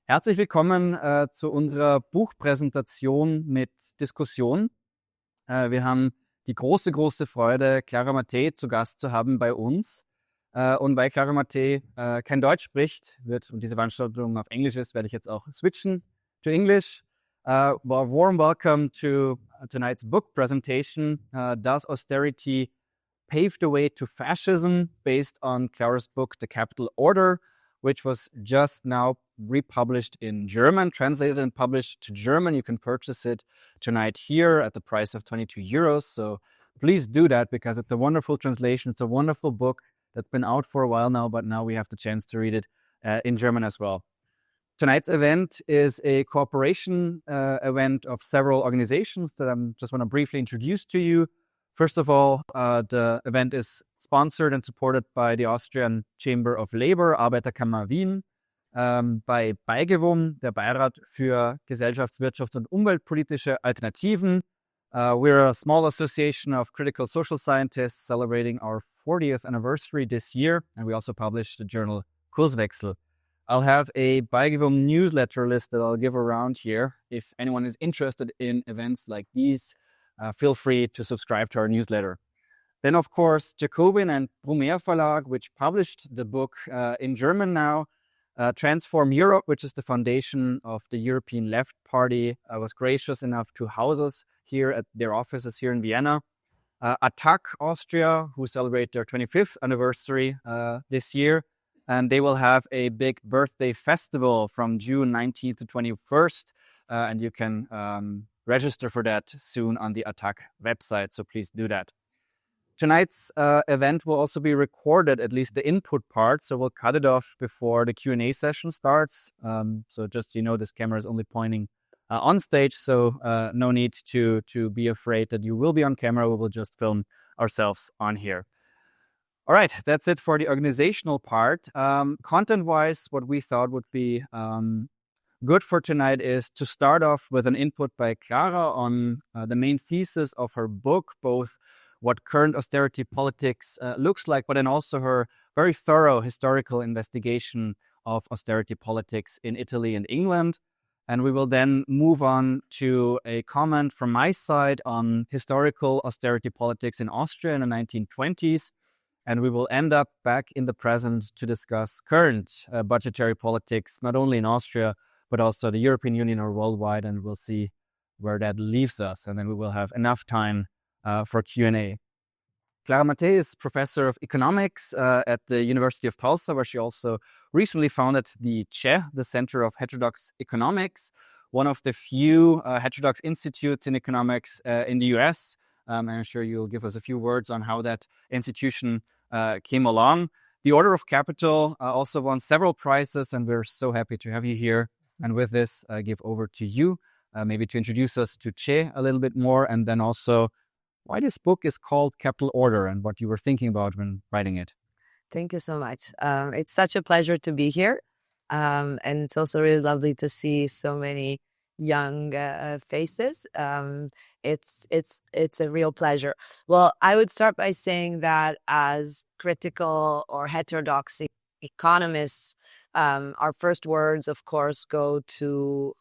Herzlich willkommen zu unserer Buchpräsentation mit Diskussion. Wir haben die große Freude, Clara Mattei zu Gast zu haben bei uns. Und weil Clara Mattei kein Deutsch spricht, und diese Veranstaltung auf Englisch ist, werde ich jetzt auch switchen to English. Warm welcome to tonight's book presentation. Does austerity pave the way to fascism? Based on Clara's book, The Capital Order, which was just now republished in German, translated and published to German. You can purchase it tonight here at the price of 22 euros. So please do that because it's a wonderful translation. It's a wonderful book that's been out for a while now, but now we have the chance to read it in German as well. Tonight's event is a cooperation event of several organizations that I just want to briefly introduce to you. First of all, the event is sponsored and supported by the Austrian Chamber of Labor, Arbeiterkammer Wien, bei BEIGEWUM, der Beirat für Gesellschafts-, Wirtschafts- und Umweltpolitische Alternativen. We're a small association of critical social scientists celebrating our 40th anniversary this year, and we also published the journal Kurswechsel. I'll have a BEIGEWUM newsletter list that I'll give around here. If anyone is interested in events like these, feel free to subscribe to our newsletter. Then, of course, Jacobin and Brumer Verlag, which published the book in German now, Transform Europe, which is the foundation of the European Left Party, was gracious enough to house us here at their offices here in Vienna. Attac Austria, who celebrate their 25th anniversary this year, and they will have a big birthday festival from June 19th to 21st, and you can register for that soon on the attac website, so please do that. Tonight's event will also be recorded, at least the input part, so we'll cut it off before the Q&A session starts. So just so you know, this camera is only pointing on stage, so no need to be afraid that you will be on camera. We will just film ourselves on here. All right, that's it for the organizational part. Content-wise, what we thought would be good for tonight is to start off with an input by Clara on the main thesis of her book, both what current austerity politics looks like, but then also her very thorough historical investigation of austerity politics in Italy and England. And we will then move on to a comment from my side on historical austerity politics in Austria in the 1920s. And we will end up back in the present to discuss current budgetary politics, not only in Austria, but also the European Union or worldwide, and we'll see where that leaves us. And then we will have enough time for Q&A. Clara Mattei is professor of economics at the University of Tulsa, where she also recently founded the CHE, the Center of Heterodox Economics, one of the few heterodox institutes in economics in the US. I'm sure you'll give us a few words on how that institution came along. The Order of Capital also won several prizes, and we're so happy to have you here. And with this, I give over to you, maybe to introduce us to CHE a little bit more, and then also why this book is called Capital Order and what you were thinking about when writing it. Thank you so much. It's such a pleasure to be here. And it's also really lovely to see so many young faces. It's a real pleasure. Well, I would start by saying that as critical or heterodox economists, our first words, of course, go to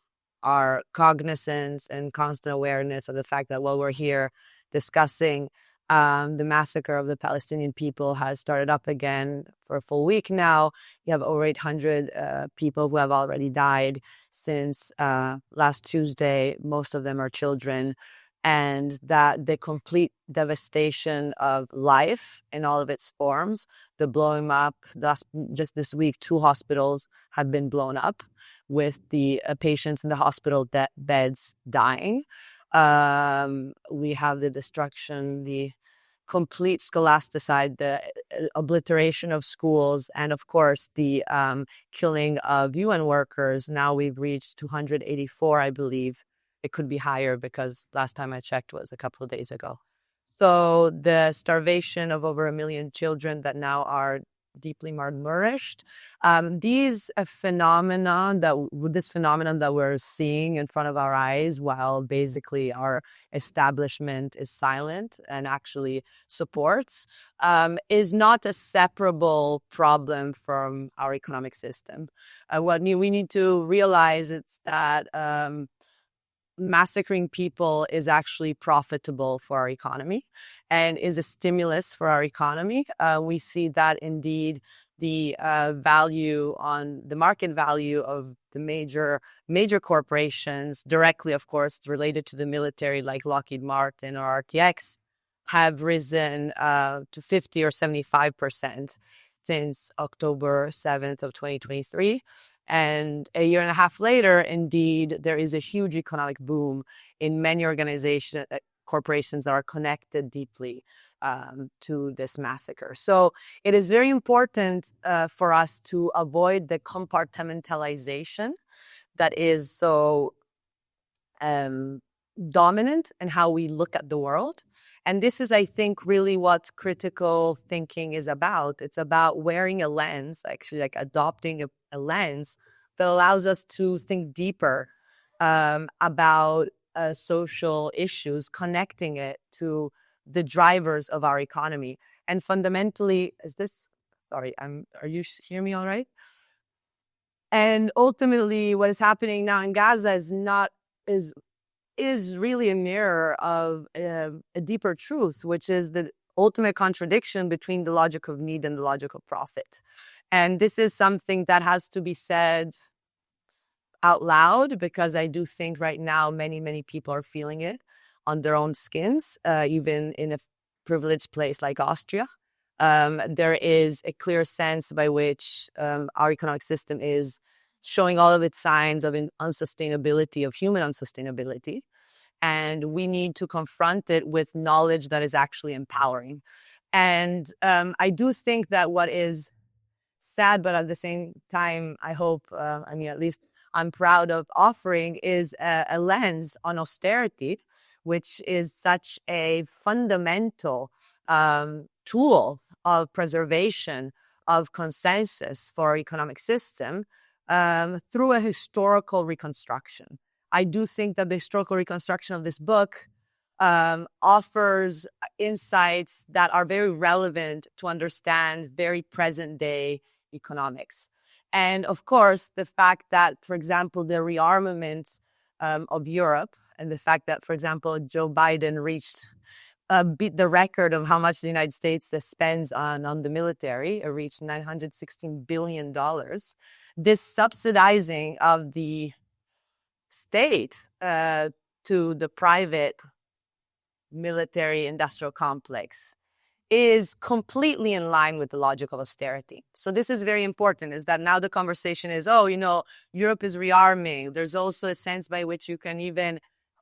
our cognizance and constant awareness of the fact that while we're here discussing the massacre of the Palestinian people has started up again for a full week now. You have over 800 people who have already died since last Tuesday. Most of them are children. And that the complete devastation of life in all of its forms, the blowing up, thus just this week, 2 hospitals had been blown up with the patients in the hospital beds dying. We have the destruction, the complete scholasticide, the obliteration of schools, and of course the killing of UN workers. Now we've reached 284, I believe. It could be higher because last time I checked was a couple of days ago. So the starvation of over 1 million children that now are deeply malnourished. This phenomenon that we're seeing in front of our eyes, while basically our establishment is silent and actually supports, is not a separable problem from our economic system. What we need to realize is that massacring people is actually profitable for our economy and is a stimulus for our economy. We see that indeed the value on the market value of the major corporations, directly, of course, related to the military, like Lockheed Martin or RTX, have risen to 50 or 75% since October 7th of 2023. And a year and a half later, indeed, there is a huge economic boom in many corporations that are connected deeply to this massacre. So it is very important for us to avoid the compartmentalization that is so dominant in how we look at the world. And this is, I think, really what critical thinking is about. It's about wearing a lens, actually, like adopting a lens that allows us to think deeper about social issues, connecting it to the drivers of our economy. And fundamentally, are you hearing me all right? And ultimately, what is happening now in Gaza is really a mirror of a deeper truth, which is the ultimate contradiction between the logic of need and the logic of profit. And this is something that has to be said out loud, because I do think right now many people are feeling it on their own skins, even in a privileged place like Austria. There is a clear sense by which our economic system is showing all of its signs of unsustainability, of human unsustainability. And we need to confront it with knowledge that is actually empowering. And I do think that what is sad, but at the same time, I hope, at least I'm proud of offering, is a lens on austerity, which is such a fundamental tool of preservation of consensus for our economic system through a historical reconstruction. I do think that the historical reconstruction of this book offers insights that are very relevant to understand very present day economics. And of course, the fact that, for example, the rearmament of Europe, and the fact that, for example, Joe Biden beat the record of how much the United States spends on the military, reached $916 billion. This subsidizing of the state to the private military industrial complex is completely in line with the logic of austerity. So this is very important, is that now the conversation is, Europe is rearming. There's also a sense by which you can even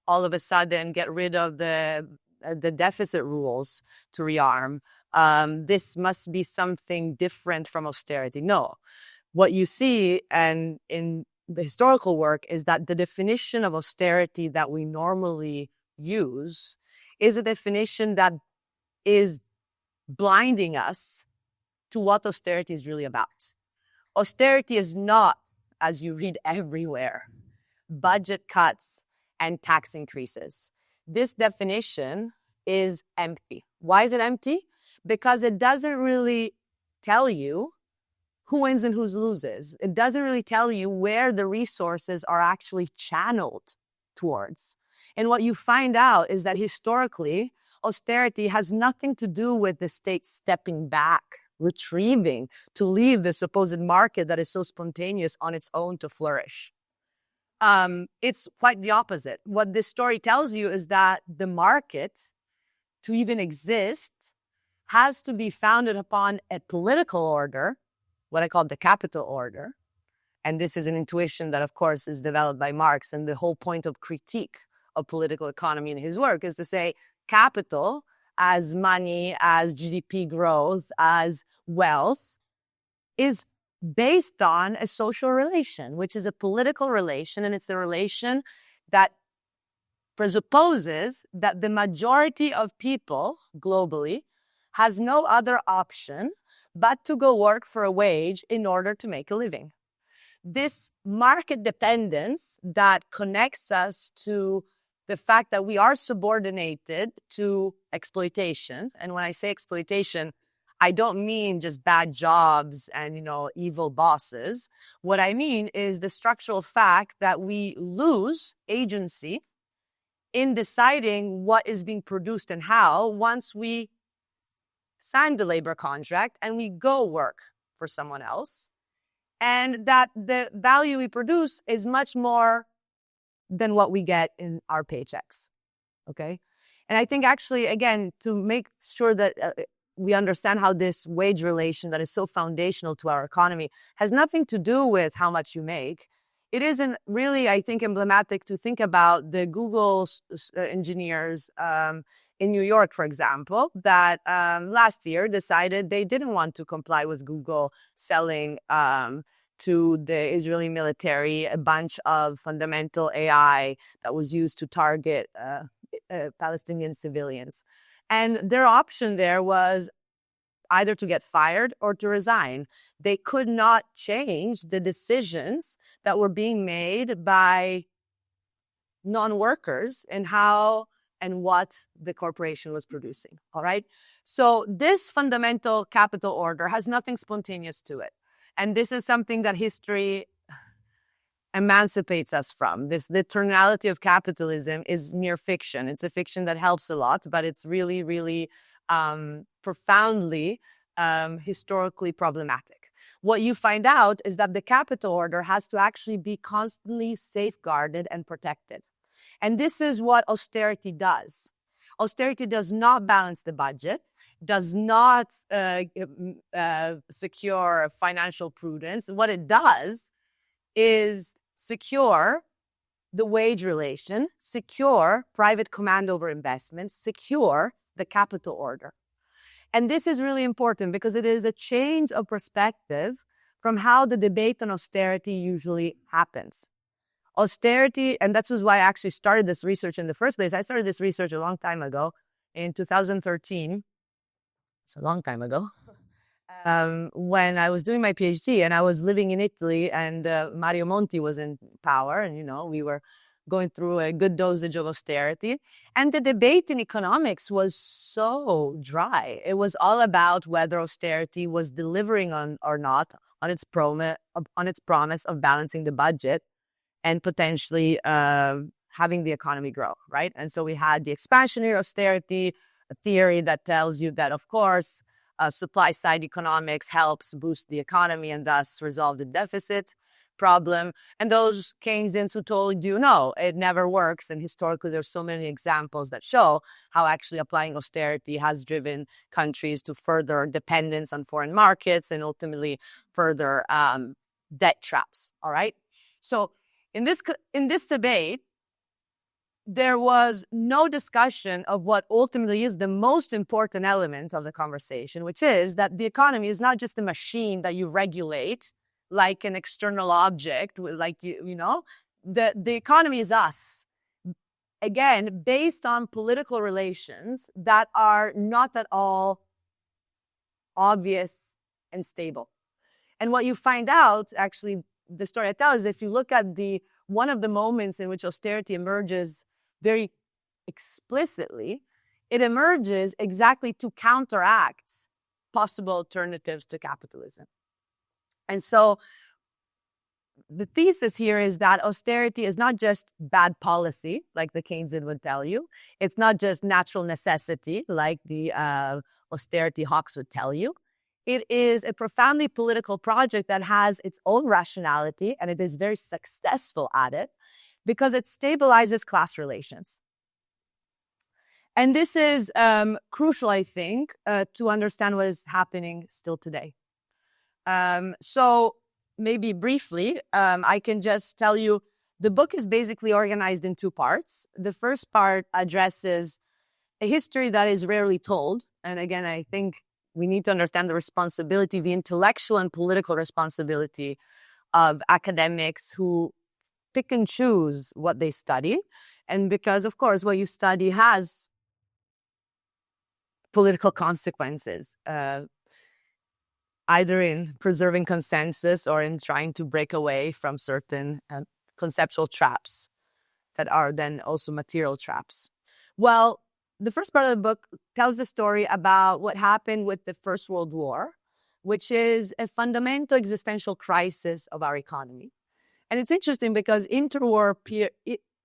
all of a sudden get rid of the deficit rules to rearm. This must be something different from austerity. No. What you see, and in the historical work, is that the definition of austerity that we normally use is a definition that is blinding us to what austerity is really about. Austerity is not, as you read everywhere, budget cuts and tax increases. This definition is empty. Why is it empty? Because it doesn't really tell you who wins and who loses. It doesn't really tell you where the resources are actually channeled towards. And what you find out is that historically, austerity has nothing to do with the state stepping back, retrieving, to leave the supposed market that is so spontaneous on its own to flourish. It's quite the opposite. What this story tells you is that the market, to even exist, has to be founded upon a political order, what I call the capital order. And this is an intuition that, of course, is developed by Marx. And the whole point of critique of political economy in his work is to say capital as money, as GDP growth, as wealth, is based on a social relation, which is a political relation. And it's a relation that presupposes that the majority of people globally has no other option but to go work for a wage in order to make a living. This market dependence that connects us to the fact that we are subordinated to exploitation. And when I say exploitation, I don't mean just bad jobs and, evil bosses. What I mean is the structural fact that we lose agency in deciding what is being produced and how once we sign the labor contract and we go work for someone else. And that the value we produce is much more than what we get in our paychecks, okay? And I think actually, again, to make sure that we understand how this wage relation that is so foundational to our economy has nothing to do with how much you make. It isn't really, I think, emblematic to think about the Google engineers in New York, for example, that last year decided they didn't want to comply with Google selling to the Israeli military a bunch of fundamental AI that was used to target Palestinian civilians. And their option there was either to get fired or to resign. They could not change the decisions that were being made by non-workers in how and what the corporation was producing, all right? So this fundamental capital order has nothing spontaneous to it. And this is something that history emancipates us from. The eternality of capitalism is mere fiction. It's a fiction that helps a lot, but it's really, really profoundly historically problematic. What you find out is that the capital order has to actually be constantly safeguarded and protected. And this is what austerity does. Austerity does not balance the budget, does not secure financial prudence. What it does is secure the wage relation, secure private command over investment, secure the capital order. And this is really important because it is a change of perspective from how the debate on austerity usually happens. Austerity, and that's why I actually started this research in the first place. I started this research a long time ago, in 2013. It's a long time ago. When I was doing my PhD and I was living in Italy and Mario Monti was in power and, we were going through a good dosage of austerity. And the debate in economics was so dry. It was all about whether austerity was delivering on or not on its promise of balancing the budget and potentially having the economy grow, right? And so we had the expansionary austerity, a theory that tells you that, of course, supply-side economics helps boost the economy and thus resolve the deficit problem. And those Keynesians who told you, no, it never works. And historically, there's so many examples that show how actually applying austerity has driven countries to further dependence on foreign markets and ultimately further debt traps, all right? So in this debate, there was no discussion of what ultimately is the most important element of the conversation, which is that the economy is not just a machine that you regulate like an external object, like the economy is us. Again, based on political relations that are not at all obvious and stable. And what you find out, actually, the story I tell is if you look at one of the moments in which austerity emerges very explicitly, it emerges exactly to counteract possible alternatives to capitalism. And so the thesis here is that austerity is not just bad policy, like the Keynesian would tell you. It's not just natural necessity, like the austerity hawks would tell you. It is a profoundly political project that has its own rationality, and it is very successful at it because it stabilizes class relations. And this is crucial, I think, to understand what is happening still today. So maybe briefly, I can just tell you the book is basically organized in two parts. The first part addresses a history that is rarely told. And again, I think we need to understand the responsibility, the intellectual and political responsibility of academics who pick and choose what they study. And because, of course, what you study has political consequences, either in preserving consensus or in trying to break away from certain conceptual traps that are then also material traps. Well, the first part of the book tells the story about what happened with the First World War, which is a fundamental existential crisis of our economy. And it's interesting because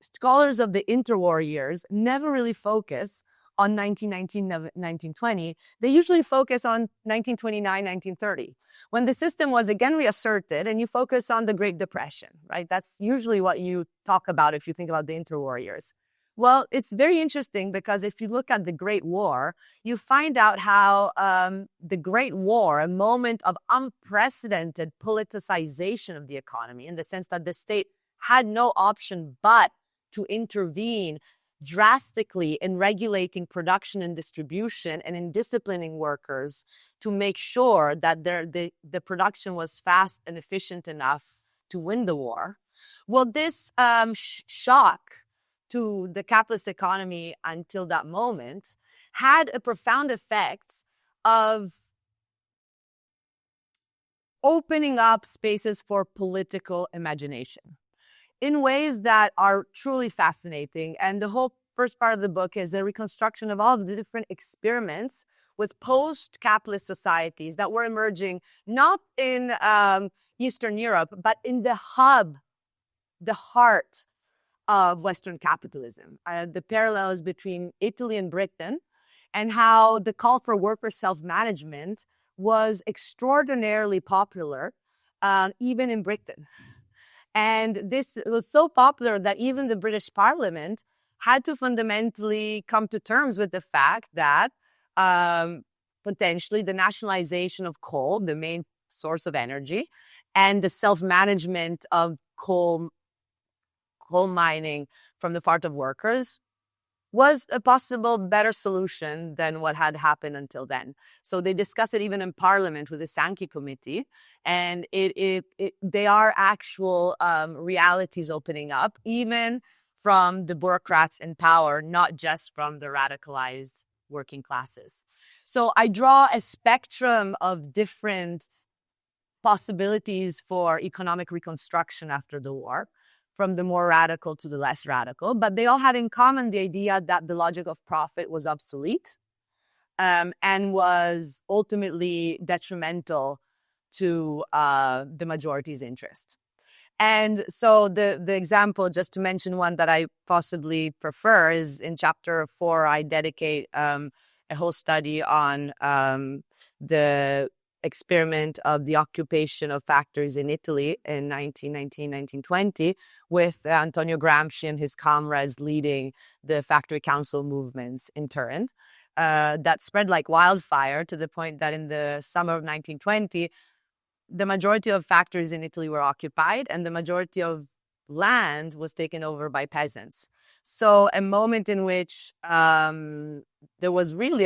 scholars of the interwar years never really focus on 1919, 1920. They usually focus on 1929, 1930, when the system was again reasserted, and you focus on the Great Depression, right? That's usually what you talk about if you think about the interwar years. Well, it's very interesting because if you look at the Great War, you find out how the Great War, a moment of unprecedented politicization of the economy, in the sense that the state had no option but to intervene drastically in regulating production and distribution and in disciplining workers to make sure that the production was fast and efficient enough to win the war. Well, this shock to the capitalist economy until that moment had a profound effect of opening up spaces for political imagination in ways that are truly fascinating. And the whole first part of the book is a reconstruction of all the different experiments with post-capitalist societies that were emerging not in Eastern Europe, but in the hub, the heart of Western capitalism. The parallels between Italy and Britain, and how the call for worker self-management was extraordinarily popular, even in Britain. And this was so popular that even the British Parliament had to fundamentally come to terms with the fact that potentially the nationalization of coal, the main source of energy, and the self-management of coal mining from the part of workers was a possible better solution than what had happened until then. So they discuss it even in Parliament with the Sankey Committee, and they are actual realities opening up, even from the bureaucrats in power, not just from the radicalized working classes. So I draw a spectrum of different possibilities for economic reconstruction after the war, from the more radical to the less radical, but they all had in common the idea that the logic of profit was obsolete and was ultimately detrimental to the majority's interest. And so the example, just to mention one that I possibly prefer, is in chapter 4, I dedicate a whole study on the experiment of the occupation of factories in Italy in 1919, 1920, with Antonio Gramsci and his comrades leading the factory council movements in Turin. That spread like wildfire to the point that in the summer of 1920, the majority of factories in Italy were occupied and the majority of land was taken over by peasants. So a moment in which there was really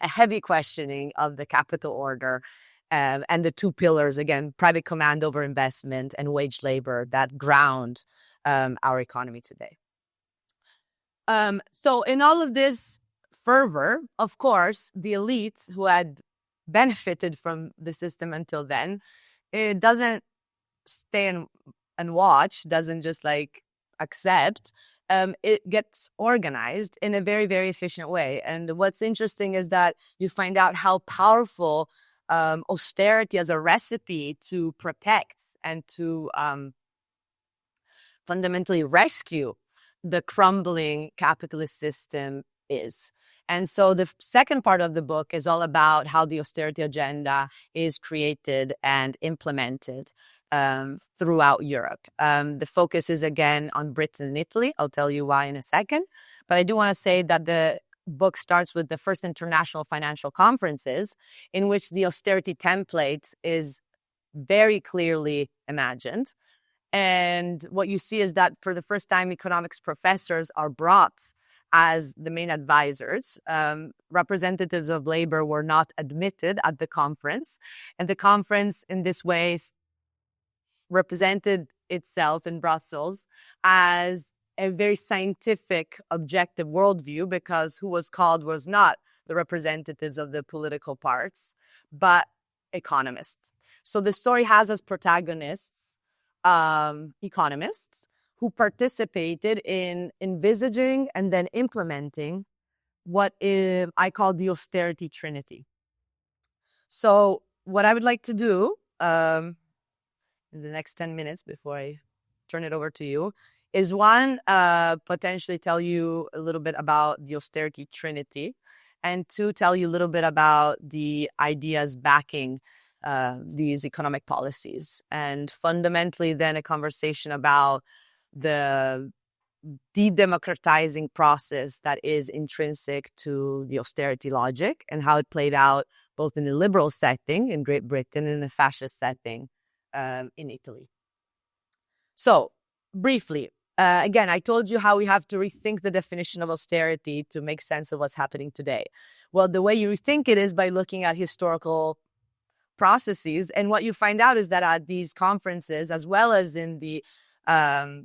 a heavy questioning of the capital order and the two pillars, again, private command over investment and wage labor, that ground our economy today. So in all of this fervor, of course, the elite who had benefited from the system until then, it doesn't stay and watch, doesn't just like accept. It gets organized in a very, very efficient way. And what's interesting is that you find out how powerful austerity as a recipe to protect and to fundamentally rescue the crumbling capitalist system is. And so the second part of the book is all about how the austerity agenda is created and implemented throughout Europe. The focus is again on Britain and Italy. I'll tell you why in a second. But I do want to say that the book starts with the first international financial conferences, in which the austerity template is very clearly imagined. And what you see is that for the first time, economics professors are brought as the main advisors. Representatives of labor were not admitted at the conference. And the conference in this way represented itself in Brussels as a very scientific, objective worldview, because who was called was not the representatives of the political parts, but economists. So the story has as protagonists economists who participated in envisaging and then implementing what I call the austerity trinity. So what I would like to do in the next 10 minutes before I turn it over to you is one, potentially tell you a little bit about the austerity trinity, and two, tell you a little bit about the ideas backing these economic policies, and fundamentally then a conversation about the de-democratizing process that is intrinsic to the austerity logic and how it played out both in a liberal setting in Great Britain and in a fascist setting in Italy. So briefly, again, I told you how we have to rethink the definition of austerity to make sense of what's happening today. Well, the way you rethink it is by looking at historical processes. And what you find out is that at these conferences, as well as in the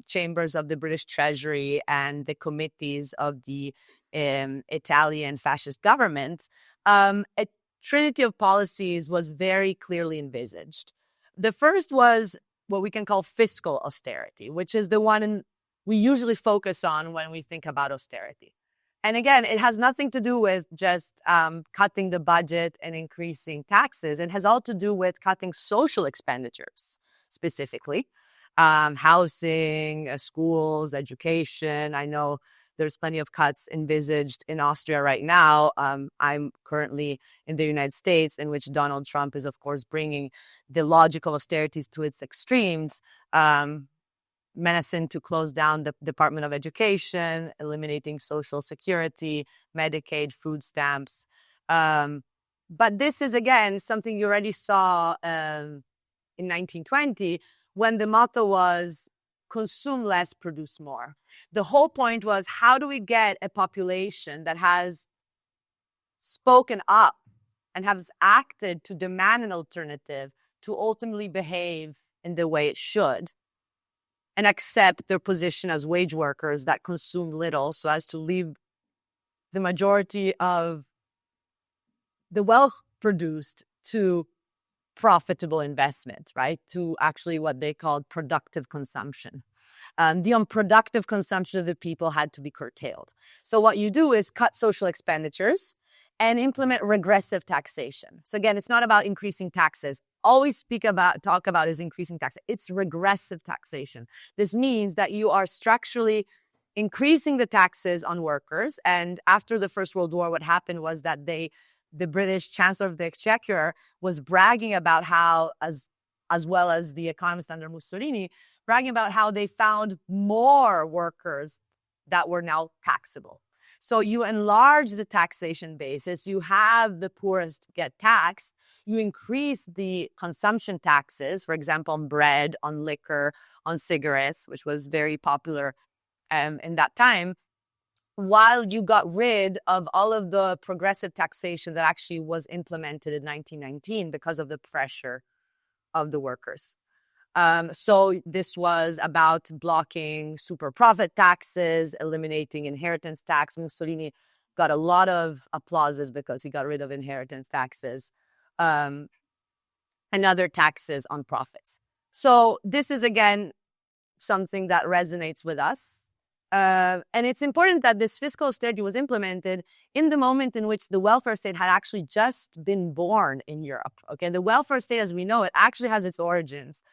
chambers of the British Treasury and the committees of the Italian fascist government, a trinity of policies was very clearly envisaged. The first was what we can call fiscal austerity, which is the one we usually focus on when we think about austerity. And again, it has nothing to do with just cutting the budget and increasing taxes. It has all to do with cutting social expenditures, specifically. Housing, schools, education. I know there's plenty of cuts envisaged in Austria right now. I'm currently in the United States, in which Donald Trump is, of course, bringing the logical austerities to its extremes, menacing to close down the Department of Education, eliminating Social Security, Medicaid, food stamps. But this is, again, something you already saw in 1920, when the motto was consume less, produce more. The whole point was, how do we get a population that has spoken up and has acted to demand an alternative to ultimately behave in the way it should and accept their position as wage workers that consume little, so as to leave the majority of the wealth produced to profitable investment, right? To actually what they called productive consumption. The unproductive consumption of the people had to be curtailed. So what you do is cut social expenditures and implement regressive taxation. So again, it's not about increasing taxes. Always talk about is increasing taxes. It's regressive taxation. This means that you are structurally increasing the taxes on workers. And after the First World War, what happened was that the British Chancellor of the Exchequer was bragging about how, as well as the economist under Mussolini, bragging about how they found more workers that were now taxable. So you enlarge the taxation basis, you have the poorest get taxed, you increase the consumption taxes, for example, on bread, on liquor, on cigarettes, which was very popular in that time, while you got rid of all of the progressive taxation that actually was implemented in 1919 because of the pressure of the workers. So this was about blocking super profit taxes, eliminating inheritance tax. Mussolini got a lot of applauses because he got rid of inheritance taxes and other taxes on profits. So this is, again, something that resonates with us. And it's important that this fiscal austerity was implemented in the moment in which the welfare state had actually just been born in Europe. Okay, the welfare state, as we know it, actually has its origins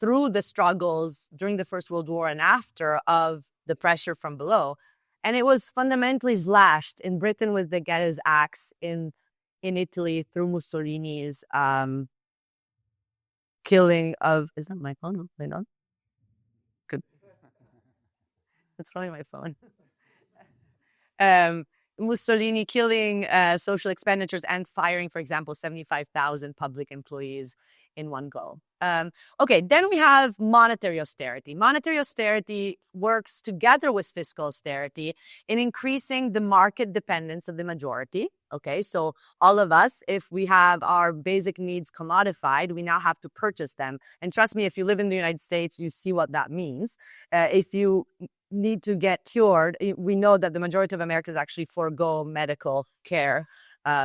through the struggles during the First World War and after of the pressure from below. And it was fundamentally slashed in Britain with the Getty's Axe, in Italy through Mussolini's killing of... Is that my phone? Wait on. Good. That's probably my phone. Mussolini killing social expenditures and firing, for example, 75,000 public employees in one go. Okay, then we have monetary austerity. Monetary austerity works together with fiscal austerity in increasing the market dependence of the majority. Okay, so all of us, if we have our basic needs commodified, we now have to purchase them. And trust me, if you live in the United States, you see what that means. If you need to get cured, we know that the majority of Americans actually forego medical care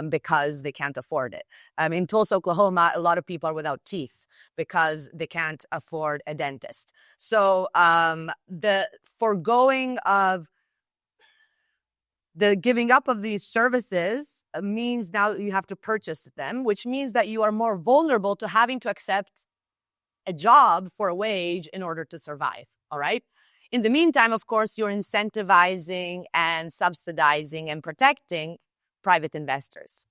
because they can't afford it. In Tulsa, Oklahoma, a lot of people are without teeth because they can't afford a dentist. So the foregoing of the giving up of these services means now you have to purchase them, which means that you are more vulnerable to having to accept a job for a wage in order to survive, all right? In the meantime, of course, you're incentivizing and subsidizing and protecting private investors.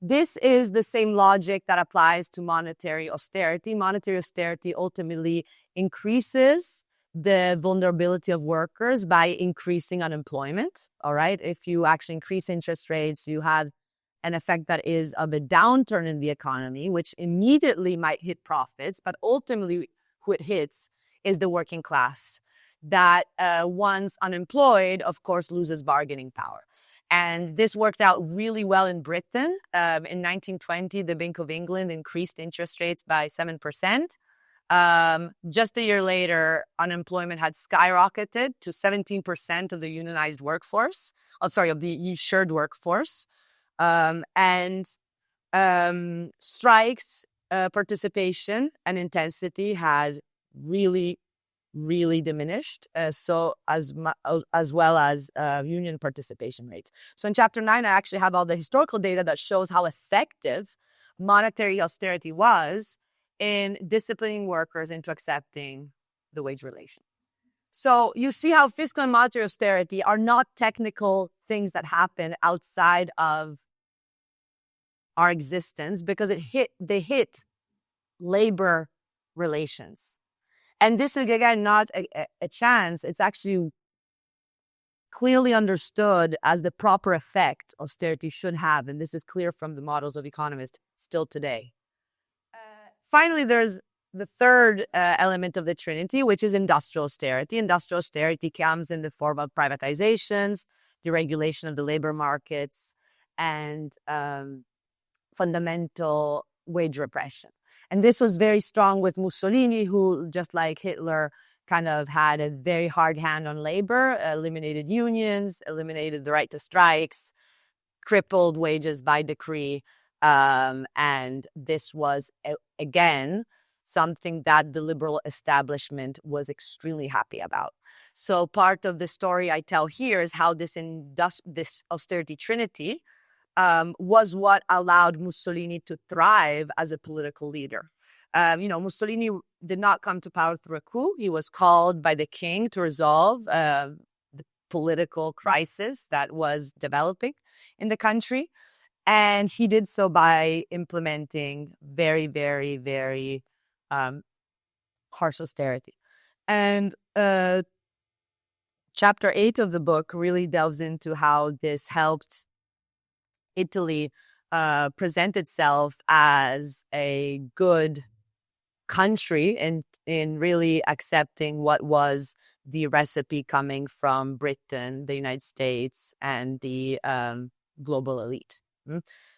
This is the same logic that applies to monetary austerity. Monetary austerity ultimately increases the vulnerability of workers by increasing unemployment, all right? If you actually increase interest rates, you have an effect that is of a downturn in the economy, which immediately might hit profits, but ultimately who it hits is the working class that once unemployed, of course, loses bargaining power. And this worked out really well in Britain. In 1920, the Bank of England increased interest rates by 7%. Just a year later, unemployment had skyrocketed to 17% of the unionized workforce. Of the insured workforce. And strikes, participation, and intensity had really diminished, so as well as union participation rates. So in chapter 9, I actually have all the historical data that shows how effective monetary austerity was in disciplining workers into accepting the wage relation. So you see how fiscal and monetary austerity are not technical things that happen outside of our existence because they hit labor relations. And this is, again, not a chance. It's actually clearly understood as the proper effect austerity should have. And this is clear from the models of economists still today. Finally, there's the third element of the Trinity, which is industrial austerity. Industrial austerity comes in the form of privatizations, deregulation of the labor markets, and fundamental wage repression. And this was very strong with Mussolini, who, just like Hitler, kind of had a very hard hand on labor, eliminated unions, eliminated the right to strikes, crippled wages by decree. And this was, again, something that the liberal establishment was extremely happy about. So part of the story I tell here is how this austerity trinity was what allowed Mussolini to thrive as a political leader. Mussolini did not come to power through a coup. He was called by the king to resolve the political crisis that was developing in the country. And he did so by implementing very, very, very harsh austerity. And chapter 8 of the book really delves into how this helped Italy present itself as a good country in really accepting what was the recipe coming from Britain, the United States, and the global elite.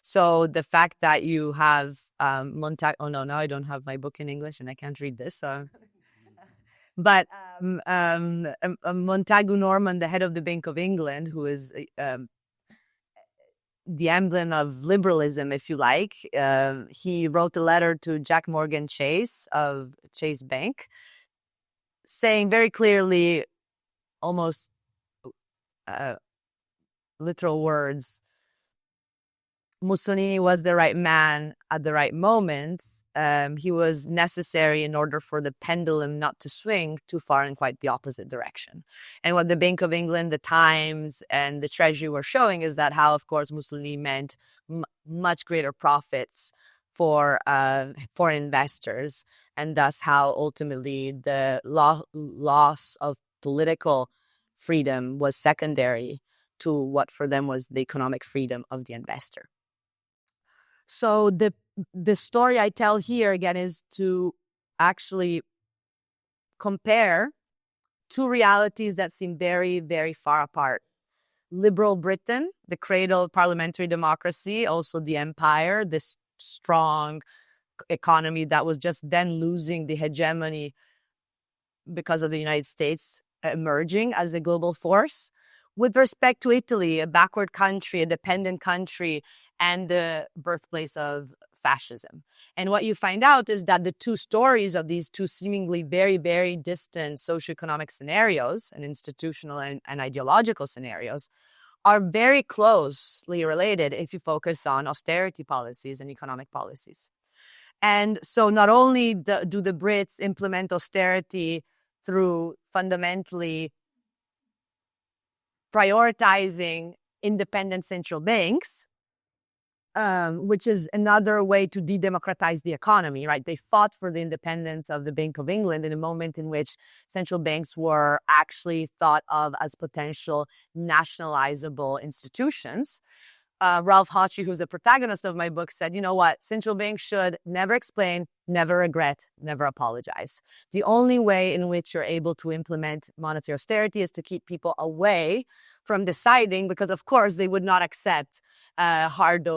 So the fact that you have now I don't have my book in English and I can't read this. But Montagu Norman, the head of the Bank of England, who is the emblem of liberalism, if you like, he wrote a letter to Jack Morgan Chase of Chase Bank, saying very clearly, almost literal words, Mussolini was the right man at the right moment. He was necessary in order for the pendulum not to swing too far in quite the opposite direction. And what the Bank of England, the Times, and the Treasury were showing is that how, of course, Mussolini meant much greater profits for foreign investors, and thus how ultimately the loss of political freedom was secondary to what for them was the economic freedom of the investor. So the story I tell here, again, is to actually compare two realities that seem very, very far apart. Liberal Britain, the cradle of parliamentary democracy, also the empire, this strong economy that was just then losing the hegemony because of the United States emerging as a global force. With respect to Italy, a backward country, a dependent country, and the birthplace of fascism. And what you find out is that the two stories of these two seemingly very, very distant socioeconomic scenarios and institutional and ideological scenarios are very closely related if you focus on austerity policies and economic policies. And so not only do the Brits implement austerity through fundamentally prioritizing independent central banks, which is another way to de-democratize the economy, right? They fought for the independence of the Bank of England in a moment in which central banks were actually thought of as potential nationalizable institutions. Ralph Hotchie, who's the protagonist of my book, said, you know what, central banks should never explain, never regret, never apologize. The only way in which you're able to implement monetary austerity is to keep people away from deciding, because of course they would not accept hard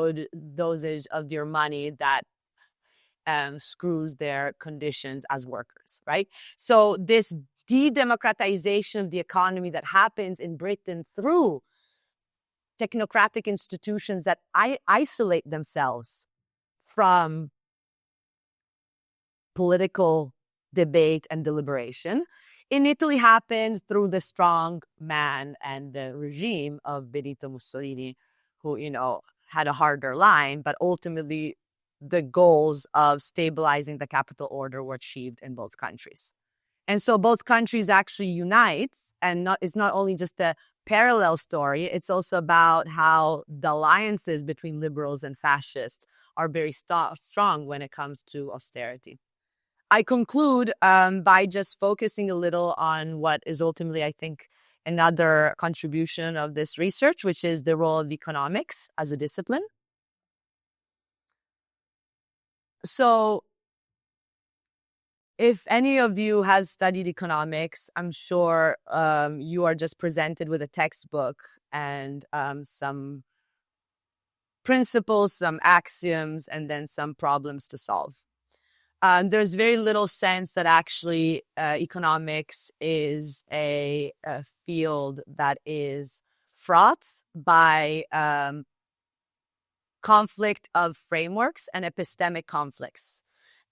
dosage of your money that screws their conditions as workers, right? So this de-democratization of the economy that happens in Britain through technocratic institutions that isolate themselves from political debate and deliberation. In Italy happened through the strong man and the regime of Benito Mussolini, who, you know, had a harder line, but ultimately the goals of stabilizing the capital order were achieved in both countries. And so both countries actually unite, and it's not only just a parallel story, it's also about how the alliances between liberals and fascists are very strong when it comes to austerity. I conclude by just focusing a little on what is ultimately, I think, another contribution of this research, which is the role of economics as a discipline. So if any of you has studied economics, I'm sure you are just presented with a textbook and some principles, some axioms, and then some problems to solve. There's very little sense that actually economics is a field that is fraught by conflict of frameworks and epistemic conflicts.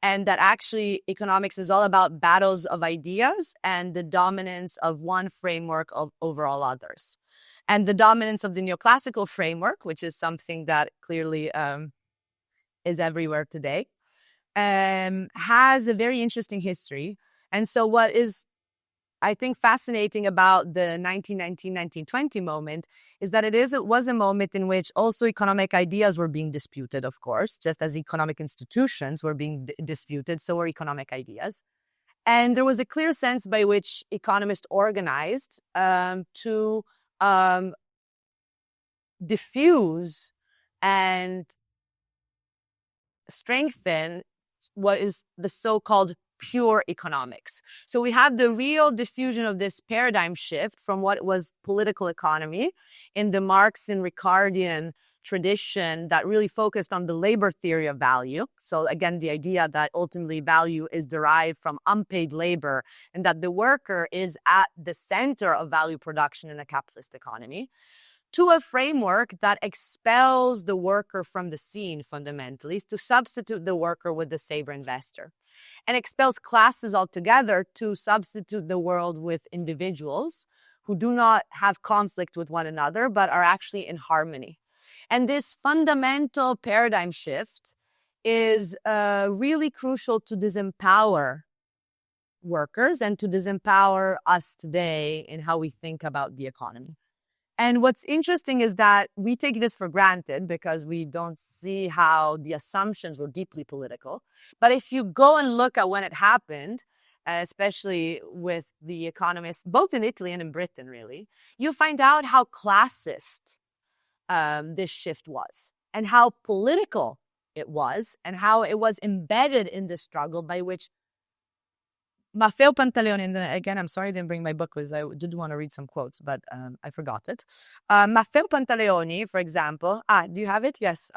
And that actually economics is all about battles of ideas and the dominance of one framework over all others. And the dominance of the neoclassical framework, which is something that clearly is everywhere today, has a very interesting history. And so what is, I think, fascinating about the 1919-1920 moment is that it was a moment in which also economic ideas were being disputed, of course, just as economic institutions were being disputed, so were economic ideas. And there was a clear sense by which economists organized to diffuse and strengthen what is the so-called pure economics. So we have the real diffusion of this paradigm shift from what was political economy in the Marx and Ricardian tradition that really focused on the labor theory of value. So again, the idea that ultimately value is derived from unpaid labor and that the worker is at the center of value production in a capitalist economy, to a framework that expels the worker from the scene fundamentally, to substitute the worker with the saver investor, and expels classes altogether to substitute the world with individuals who do not have conflict with one another, but are actually in harmony. And this fundamental paradigm shift is really crucial to disempower workers and to disempower us today in how we think about the economy. And what's interesting is that we take this for granted because we don't see how the assumptions were deeply political. But if you go and look at when it happened, especially with the economists, both in Italy and in Britain, really, you find out how classist this shift was and how political it was and how it was embedded in the struggle by which Maffeo Pantaleoni, and again, I'm sorry I didn't bring my book because I did want to read some quotes, but I forgot it. Maffeo Pantaleoni, for example. Do you have it? Yes.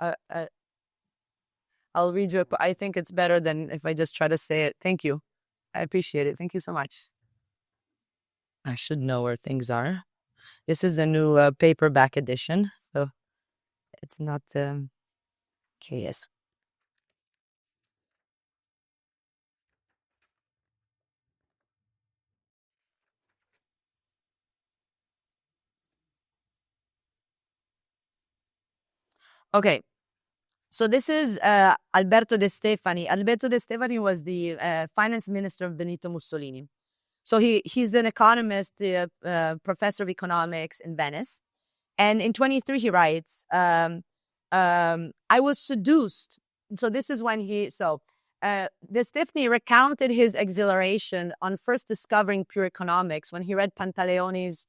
I'll read you. I think it's better than if I just try to say it. Thank you. I appreciate it. Thank you so much. I should know where things are. This is a new paperback edition, so it's not... Okay, yes. Okay, so this is Alberto De Stefani. Alberto De Stefani was the finance minister of Benito Mussolini. So he's an economist, professor of economics in Venice. And in 23, he writes, I was seduced. So this is when De Stefani recounted his exhilaration on first discovering pure economics when he read Pantaleoni's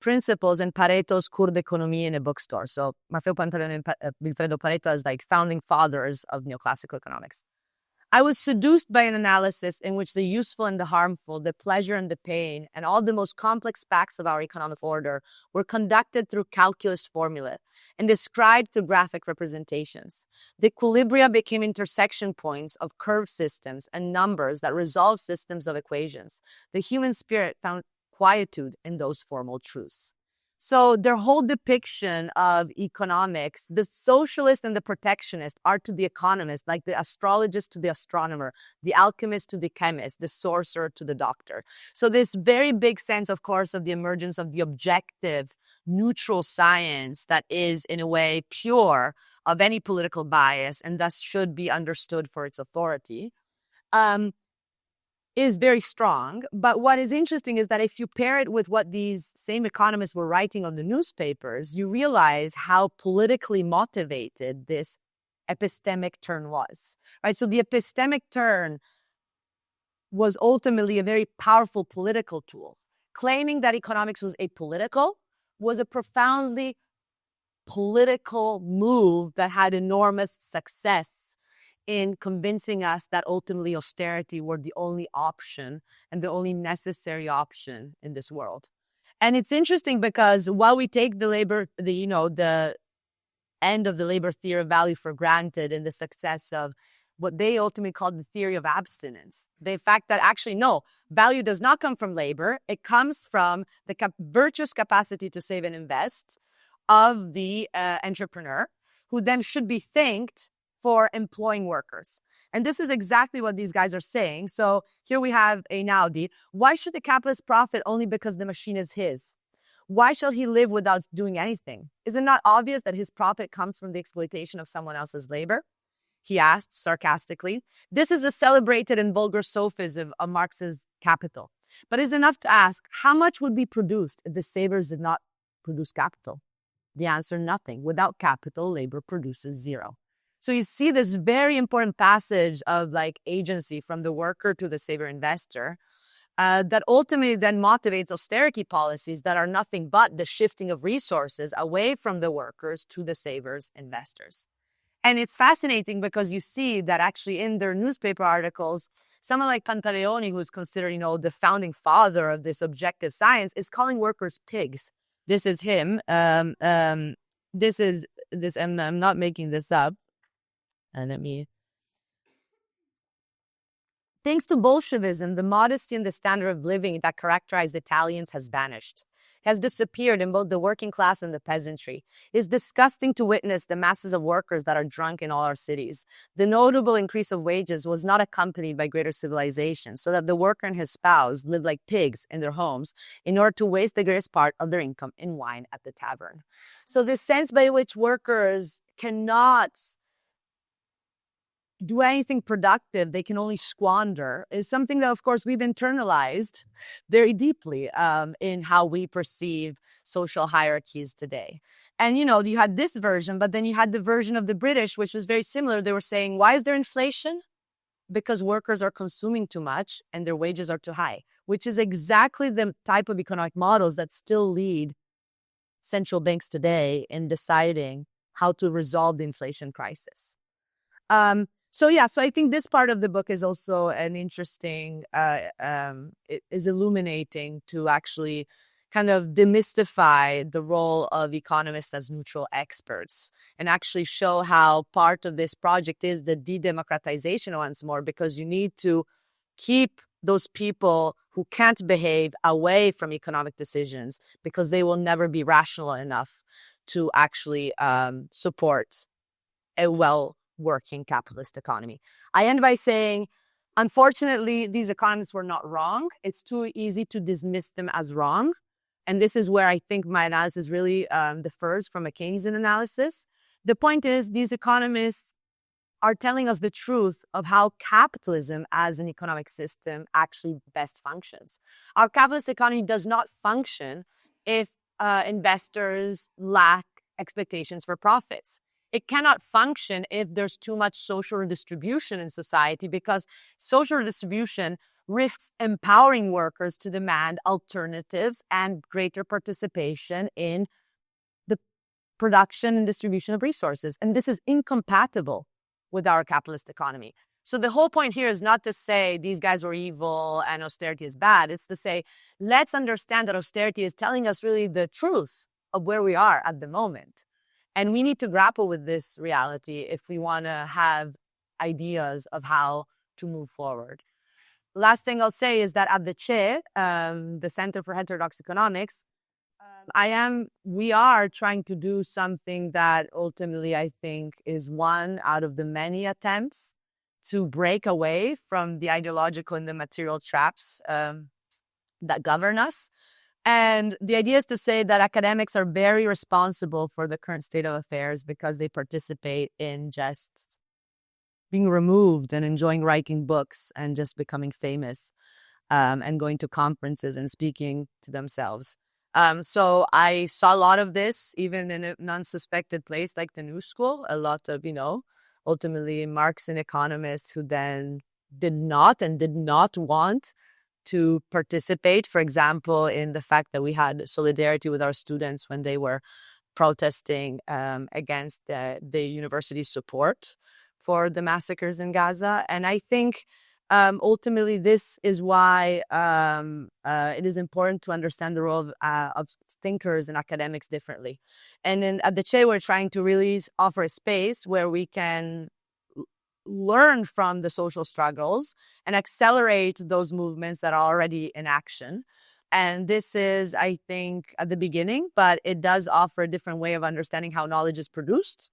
Principles and Pareto's Cours d'Economie in a bookstore. So Maffeo Pantaleoni and Vilfredo Pareto as like founding fathers of neoclassical economics. I was seduced by an analysis in which the useful and the harmful, the pleasure and the pain, and all the most complex facts of our economic order were conducted through calculus formulae and described through graphic representations. The equilibria became intersection points of curved systems and numbers that resolve systems of equations. The human spirit found quietude in those formal truths. So their whole depiction of economics, the socialist and the protectionist are to the economist, like the astrologist to the astronomer, the alchemist to the chemist, the sorcerer to the doctor. So this very big sense, of course, of the emergence of the objective, neutral science that is, in a way, pure of any political bias and thus should be understood for its authority. Is very strong. But what is interesting is that if you pair it with what these same economists were writing on the newspapers, you realize how politically motivated this epistemic turn was, right? So the epistemic turn was ultimately a very powerful political tool. Claiming that economics was apolitical was a profoundly political move that had enormous success in convincing us that ultimately austerity were the only option and the only necessary option in this world. And it's interesting because while we take the end of the labor theory of value for granted and the success of what they ultimately called the theory of abstinence, the fact that actually, no, value does not come from labor. It comes from the virtuous capacity to save and invest of the entrepreneur, who then should be thanked for employing workers. And this is exactly what these guys are saying. So here we have a Naudi. Why should the capitalist profit only because the machine is his? Why shall he live without doing anything? Is it not obvious that his profit comes from the exploitation of someone else's labor? He asked sarcastically. This is a celebrated and vulgar sophism of Marx's Capital. But it's enough to ask, how much would be produced if the savers did not produce capital? The answer, nothing. Without capital, labor produces zero. So you see this very important passage of like agency from the worker to the saver investor that ultimately then motivates austerity policies that are nothing but the shifting of resources away from the workers to the savers investors. And it's fascinating because you see that actually in their newspaper articles, someone like Pantaleoni, who's considered, the founding father of this objective science, is calling workers pigs. This is him. And I'm not making this up. And thanks to Bolshevism, the modesty and the standard of living that characterized Italians has vanished, has disappeared in both the working class and the peasantry. It is disgusting to witness the masses of workers that are drunk in all our cities. The notable increase of wages was not accompanied by greater civilization, so that the worker and his spouse lived like pigs in their homes in order to waste the greatest part of their income in wine at the tavern. So the sense by which workers cannot do anything productive, they can only squander, is something that, of course, we've internalized very deeply in how we perceive social hierarchies today. And, you had this version, but then you had the version of the British, which was very similar. They were saying, why is there inflation? Because workers are consuming too much and their wages are too high, which is exactly the type of economic models that still lead central banks today in deciding how to resolve the inflation crisis. So I think this part of the book is also an interesting, it is illuminating to actually kind of demystify the role of economists as neutral experts and actually show how part of this project is the de-democratization once more, because you need to keep those people who can't behave away from economic decisions because they will never be rational enough to actually support a well-working capitalist economy. I end by saying, unfortunately, these economists were not wrong. It's too easy to dismiss them as wrong. And this is where I think my analysis really differs from a Keynesian analysis. The point is, these economists are telling us the truth of how capitalism as an economic system actually best functions. Our capitalist economy does not function if investors lack expectations for profits. It cannot function if there's too much social redistribution in society, because social redistribution risks empowering workers to demand alternatives and greater participation in the production and distribution of resources. And this is incompatible with our capitalist economy. So the whole point here is not to say these guys were evil and austerity is bad. It's to say, let's understand that austerity is telling us really the truth of where we are at the moment. And we need to grapple with this reality if we want to have ideas of how to move forward. Last thing I'll say is that at the CHE, the Center for Heterodox Economics, we are trying to do something that ultimately I think is one out of the many attempts to break away from the ideological and the material traps that govern us. And the idea is to say that academics are very responsible for the current state of affairs because they participate in just being removed and enjoying writing books and just becoming famous and going to conferences and speaking to themselves. So I saw a lot of this, even in a non-suspected place like the New School, a lot of, ultimately Marxian economists who then did not want to participate, for example, in the fact that we had solidarity with our students when they were protesting against the university's support for the massacres in Gaza. And I think ultimately this is why it is important to understand the role of thinkers and academics differently. And at the CHE, we're trying to really offer a space where we can learn from the social struggles and accelerate those movements that are already in action. And this is, I think, at the beginning, but it does offer a different way of understanding how knowledge is produced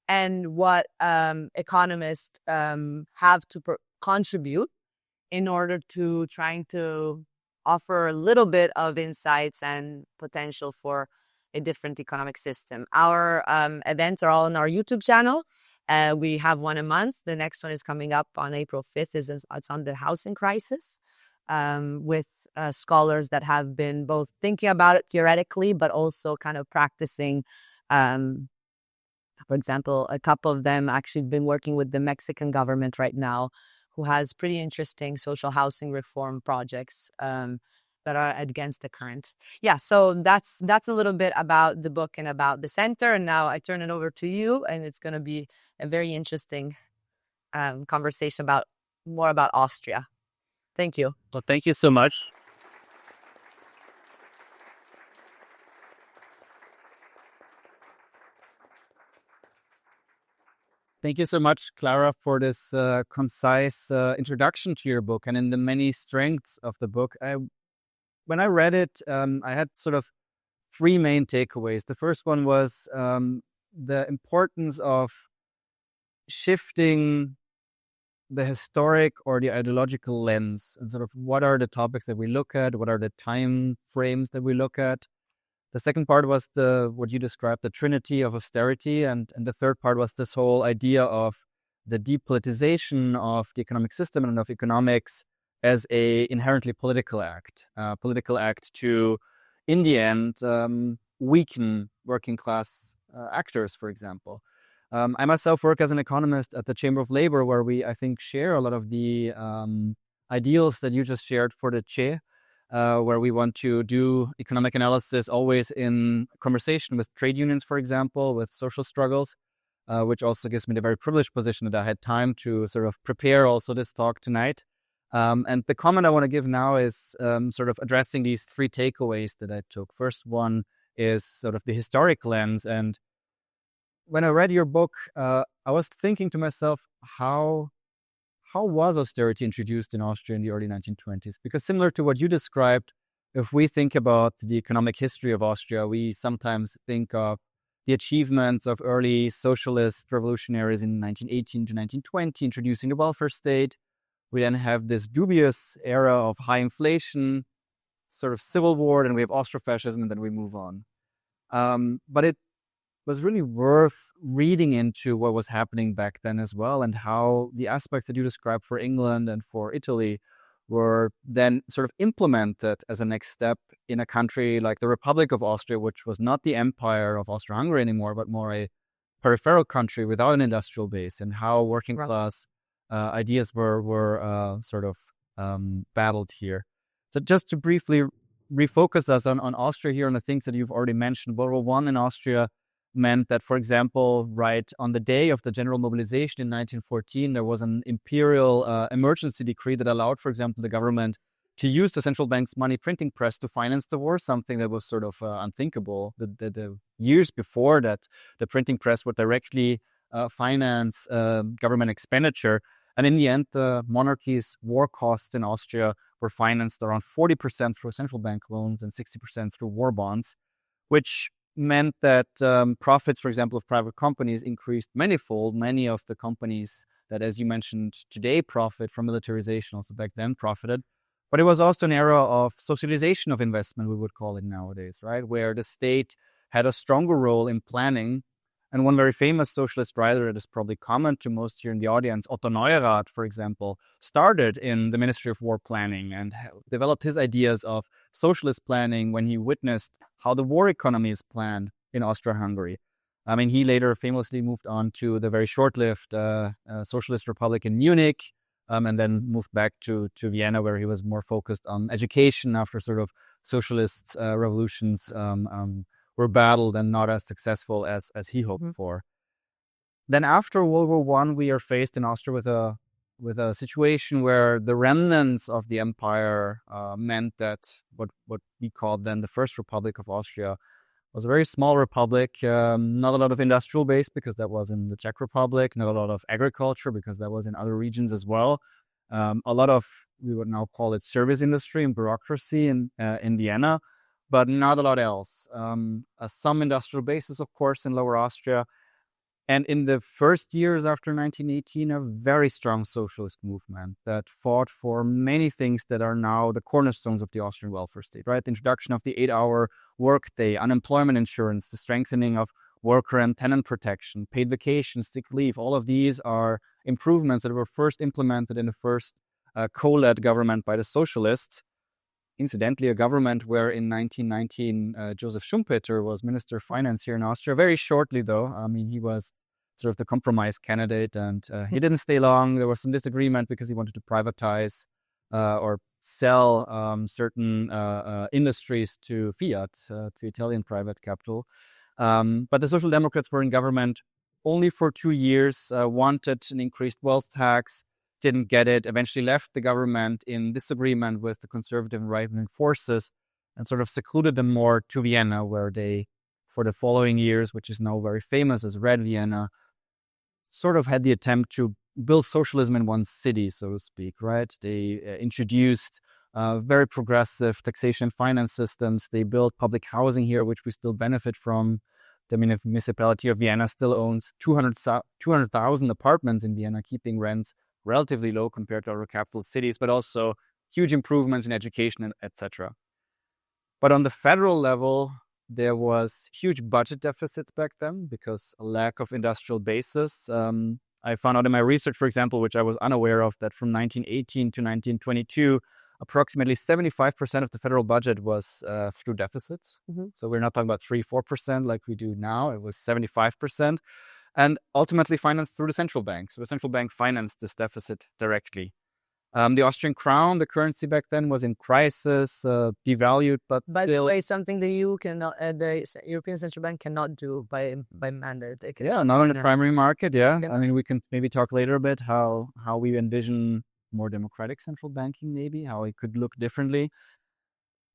and what economists have to contribute in order to trying to offer a little bit of insights and potential for a different economic system. Our events are all on our YouTube channel. We have one a month. The next one is coming up on April 5th. It's on the housing crisis with scholars that have been both thinking about it theoretically, but also kind of practicing. For example, a couple of them actually been working with the Mexican government right now, who has pretty interesting social housing reform projects that are against the current. Yeah, so that's a little bit about the book and about the center. And now I turn it over to you, and it's going to be a very interesting conversation more about Austria. Thank you. Well, thank you so much. Thank you so much, Clara, for this concise introduction to your book and in the many strengths of the book. When I read it, I had sort of three main takeaways. The first one was the importance of shifting the historic or the ideological lens and sort of what are the topics that we look at, what are the time frames that we look at. The second part was what you described, the trinity of austerity. And the third part was this whole idea of the depoliticization of the economic system and of economics as a inherently political act to, in the end, weaken working class actors, for example. I myself work as an economist at the Chamber of Labor, where we, I think, share a lot of the ideals that you just shared for the CHE, where we want to do economic analysis always in conversation with trade unions, for example, with social struggles. which also gives me the very privileged position that I had time to sort of prepare also this talk tonight. And the comment I want to give now is sort of addressing these three takeaways that I took. First one is sort of the historic lens. And when I read your book, I was thinking to myself, how was austerity introduced in Austria in the early 1920s? Because similar to what you described, if we think about the economic history of Austria, we sometimes think of the achievements of early socialist revolutionaries in 1918 to 1920, introducing the welfare state. We then have this dubious era of high inflation, sort of civil war, and we have Austrofascism, and then we move on. But it was really worth reading into what was happening back then as well, and how the aspects that you described for England and for Italy were then sort of implemented as a next step in a country like the Republic of Austria, which was not the empire of Austria-Hungary anymore, but more a peripheral country without an industrial base, and how working class ideas were sort of battled here. So just to briefly refocus us on Austria here, on the things that you've already mentioned, World War I in Austria meant that, for example, right on the day of the general mobilization in 1914, there was an imperial emergency decree that allowed, for example, the government to use the central bank's money printing press to finance the war, something that was sort of unthinkable. The years before that, the printing press would directly finance government expenditure. And in the end, the monarchy's war costs in Austria were financed around 40% through central bank loans and 60% through war bonds, which meant that profits, for example, of private companies increased manifold. Many of the companies that, as you mentioned, today profit from militarization also back then profited. But it was also an era of socialization of investment, we would call it nowadays, right? Where the state had a stronger role in planning. And one very famous socialist writer that is probably common to most here in the audience, Otto Neurath, for example, started in the Ministry of War Planning and developed his ideas of socialist planning when he witnessed how the war economy is planned in Austria-Hungary. I mean, he later famously moved on to the very short-lived Socialist Republic in Munich, and then moved back to Vienna, where he was more focused on education after sort of socialist revolutions were battled and not as successful as he hoped for. Then after World War I, we are faced in Austria with a situation where the remnants of the empire meant that what we called then the First Republic of Austria was a very small republic, not a lot of industrial base because that was in the Czech Republic, not a lot of agriculture because that was in other regions as well. A lot of, we would now call it service industry and bureaucracy in Vienna, but not a lot else. Some industrial bases, of course, in Lower Austria. And in the first years after 1918, a very strong socialist movement that fought for many things that are now the cornerstones of the Austrian welfare state, right? The introduction of the 8-hour workday, unemployment insurance, the strengthening of worker and tenant protection, paid vacation, sick leave. All of these are improvements that were first implemented in the first co-led government by the socialists. Incidentally, a government where in 1919 Joseph Schumpeter was Minister of Finance here in Austria. Very shortly, though. I mean, he was sort of the compromise candidate, and he didn't stay long. There was some disagreement because he wanted to privatize or sell certain industries to Fiat, to Italian private capital. But the Social Democrats were in government only for 2 years, wanted an increased wealth tax, didn't get it, eventually left the government in disagreement with the conservative and right-wing forces and sort of secluded them more to Vienna, where they, for the following years, which is now very famous as Red Vienna, sort of had the attempt to build socialism in one city, so to speak, right? They introduced very progressive taxation finance systems. They built public housing here, which we still benefit from. The municipality of Vienna still owns 200,000 apartments in Vienna, keeping rents relatively low compared to other capital cities, but also huge improvements in education, etc. But on the federal level, there was huge budget deficits back then because a lack of industrial bases. I found out in my research, for example, which I was unaware of, that from 1918 to 1922, approximately 75% of the federal budget was through deficits. So we're not talking about 3-4% like we do now. It was 75%. And ultimately financed through the central bank. So the central bank financed this deficit directly. The Austrian crown, the currency back then, was in crisis, devalued. But by the way, something the EU cannot, the European Central Bank cannot do by mandate. Not on the primary market. Yeah, I mean, we can maybe talk later a bit how we envision more democratic central banking, maybe how it could look differently.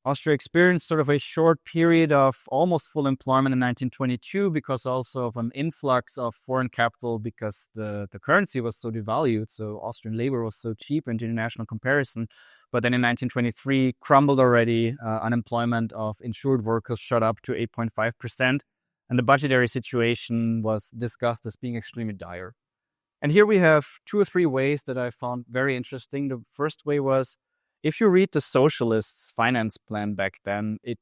Austria experienced sort of a short period of almost full employment in 1922 because also of an influx of foreign capital because the currency was so devalued. So Austrian labor was so cheap in international comparison. But then in 1923, crumbled already. Unemployment of insured workers shot up to 8.5%. And the budgetary situation was discussed as being extremely dire. And here we have 2 or 3 ways that I found very interesting. The first way was, if you read the socialists' finance plan back then, it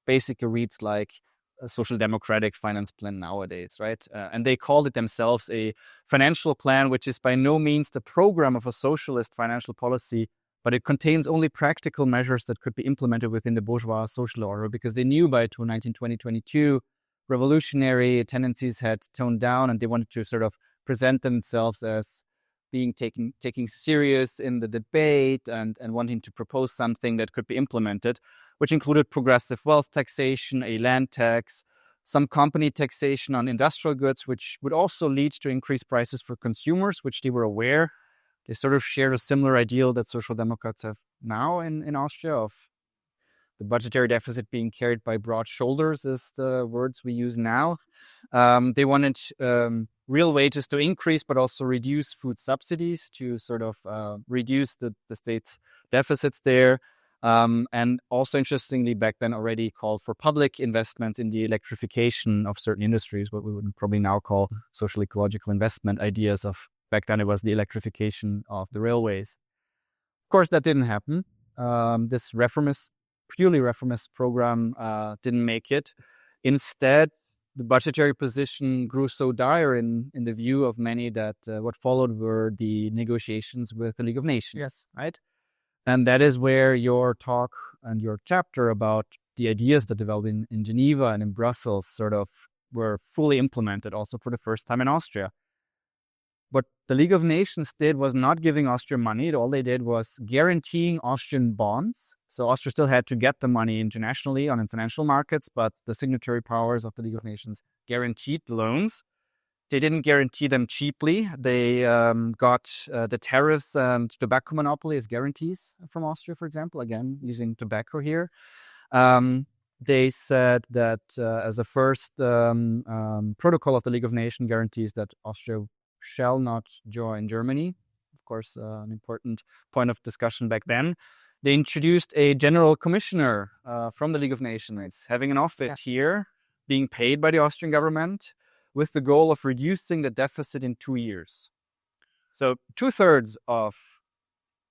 basically reads like a social democratic finance plan nowadays, right? And they called it themselves a financial plan, which is by no means the program of a socialist financial policy, but it contains only practical measures that could be implemented within the bourgeois social order, because they knew by 1920-22, revolutionary tendencies had toned down and they wanted to sort of present themselves as being taking serious in the debate and wanting to propose something that could be implemented, which included progressive wealth taxation, a land tax, some company taxation on industrial goods, which would also lead to increased prices for consumers, which they were aware. They sort of shared a similar ideal that Social Democrats have now in Austria, of the budgetary deficit being carried by broad shoulders, is the words we use now. They wanted real wages to increase, but also reduce food subsidies to sort of reduce the state's deficits there. And also, interestingly, back then already called for public investments in the electrification of certain industries, what we would probably now call social ecological investment ideas of, back then it was the electrification of the railways. Of course, that didn't happen. This purely reformist program didn't make it. Instead, the budgetary position grew so dire in the view of many that what followed were the negotiations with the League of Nations. Yes. Right? And that is where your talk and your chapter about the ideas that developed in Geneva and in Brussels sort of were fully implemented also for the first time in Austria. What the League of Nations did was not giving Austria money. All they did was guaranteeing Austrian bonds. So Austria still had to get the money internationally on financial markets, but the signatory powers of the League of Nations guaranteed the loans. They didn't guarantee them cheaply. They got the tariffs and tobacco monopoly as guarantees from Austria, for example, again, using tobacco here. They said that as a first protocol of the League of Nations guarantees that Austria shall not join Germany. Of course, an important point of discussion back then. They introduced a general commissioner from the League of Nations, having an office here, being paid by the Austrian government, with the goal of reducing the deficit in 2 years. So 2/3 of